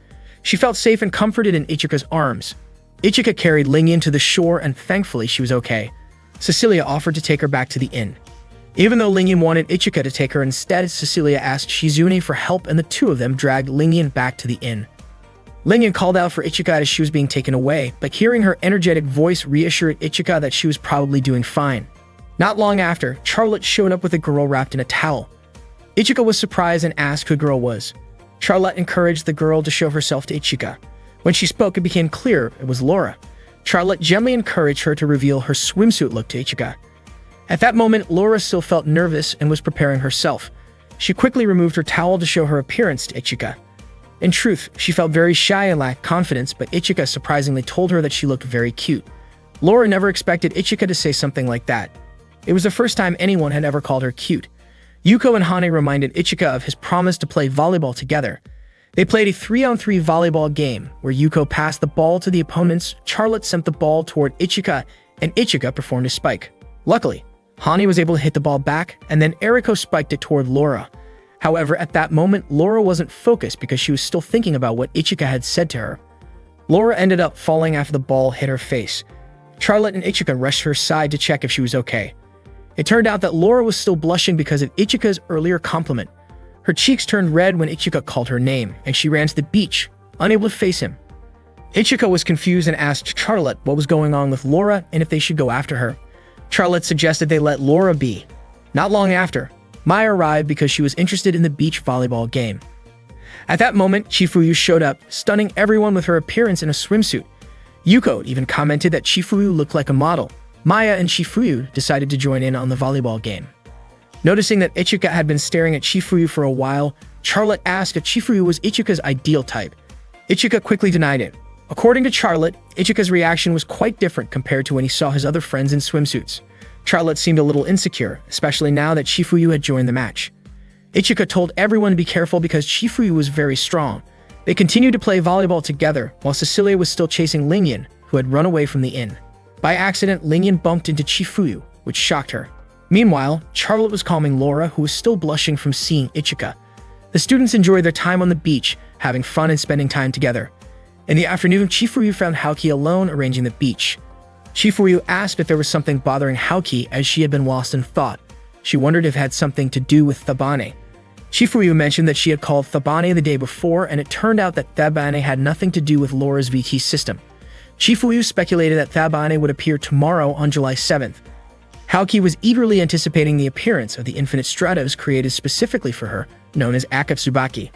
She felt safe and comforted in Ichika's arms. Ichika carried Lingyan to the shore, and thankfully she was okay. Cecilia offered to take her back to the inn. Even though Lingyan wanted Ichika to take her instead, Cecilia asked Shizune for help, and the two of them dragged Lingyan back to the inn. Lingyan called out for Ichika as she was being taken away, but hearing her energetic voice reassured Ichika that she was probably doing fine. Not long after, Charlotte showed up with a girl wrapped in a towel. Ichika was surprised and asked who the girl was. Charlotte encouraged the girl to show herself to Ichika. When she spoke, it became clear it was Laura. Charlotte gently encouraged her to reveal her swimsuit look to Ichika. At that moment, Laura still felt nervous and was preparing herself. She quickly removed her towel to show her appearance to Ichika. In truth, she felt very shy and lacked confidence, but Ichika surprisingly told her that she looked very cute. Laura never expected Ichika to say something like that. It was the first time anyone had ever called her cute. Yuko and Hane reminded Ichika of his promise to play volleyball together. They played a 3-on-3 volleyball game, where Yuko passed the ball to the opponents, Charlotte sent the ball toward Ichika, and Ichika performed a spike. Luckily, Hane was able to hit the ball back, and then Eriko spiked it toward Laura. However, at that moment, Laura wasn't focused because she was still thinking about what Ichika had said to her. Laura ended up falling after the ball hit her face. Charlotte and Ichika rushed her side to check if she was okay. It turned out that Laura was still blushing because of Ichika's earlier compliment. Her cheeks turned red when Ichika called her name, and she ran to the beach, unable to face him. Ichika was confused and asked Charlotte what was going on with Laura and if they should go after her. Charlotte suggested they let Laura be. Not long after, Maya arrived because she was interested in the beach volleyball game. At that moment, Chifuyu showed up, stunning everyone with her appearance in a swimsuit. Yuko even commented that Chifuyu looked like a model. Maya and Chifuyu decided to join in on the volleyball game. Noticing that Ichika had been staring at Chifuyu for a while, Charlotte asked if Chifuyu was Ichika's ideal type. Ichika quickly denied it. According to Charlotte, Ichika's reaction was quite different compared to when he saw his other friends in swimsuits. Charlotte seemed a little insecure, especially now that Chifuyu had joined the match. Ichika told everyone to be careful because Chifuyu was very strong. They continued to play volleyball together, while Cecilia was still chasing Lingyan, who had run away from the inn. By accident, Lingyan bumped into Chifuyu, which shocked her. Meanwhile, Charlotte was calming Laura, who was still blushing from seeing Ichika. The students enjoyed their time on the beach, having fun and spending time together. In the afternoon, Chifuyu found Haoki alone arranging the beach. Chifuyu asked if there was something bothering Haoki as she had been lost in thought. She wondered if it had something to do with Thabane. Chifuyu mentioned that she had called Thabane the day before, and it turned out that Thabane had nothing to do with Laura's VT system. Chifuyu speculated that Thabane would appear tomorrow on July 7th. Haoki was eagerly anticipating the appearance of the Infinite Stratos created specifically for her, known as Akitsubaki.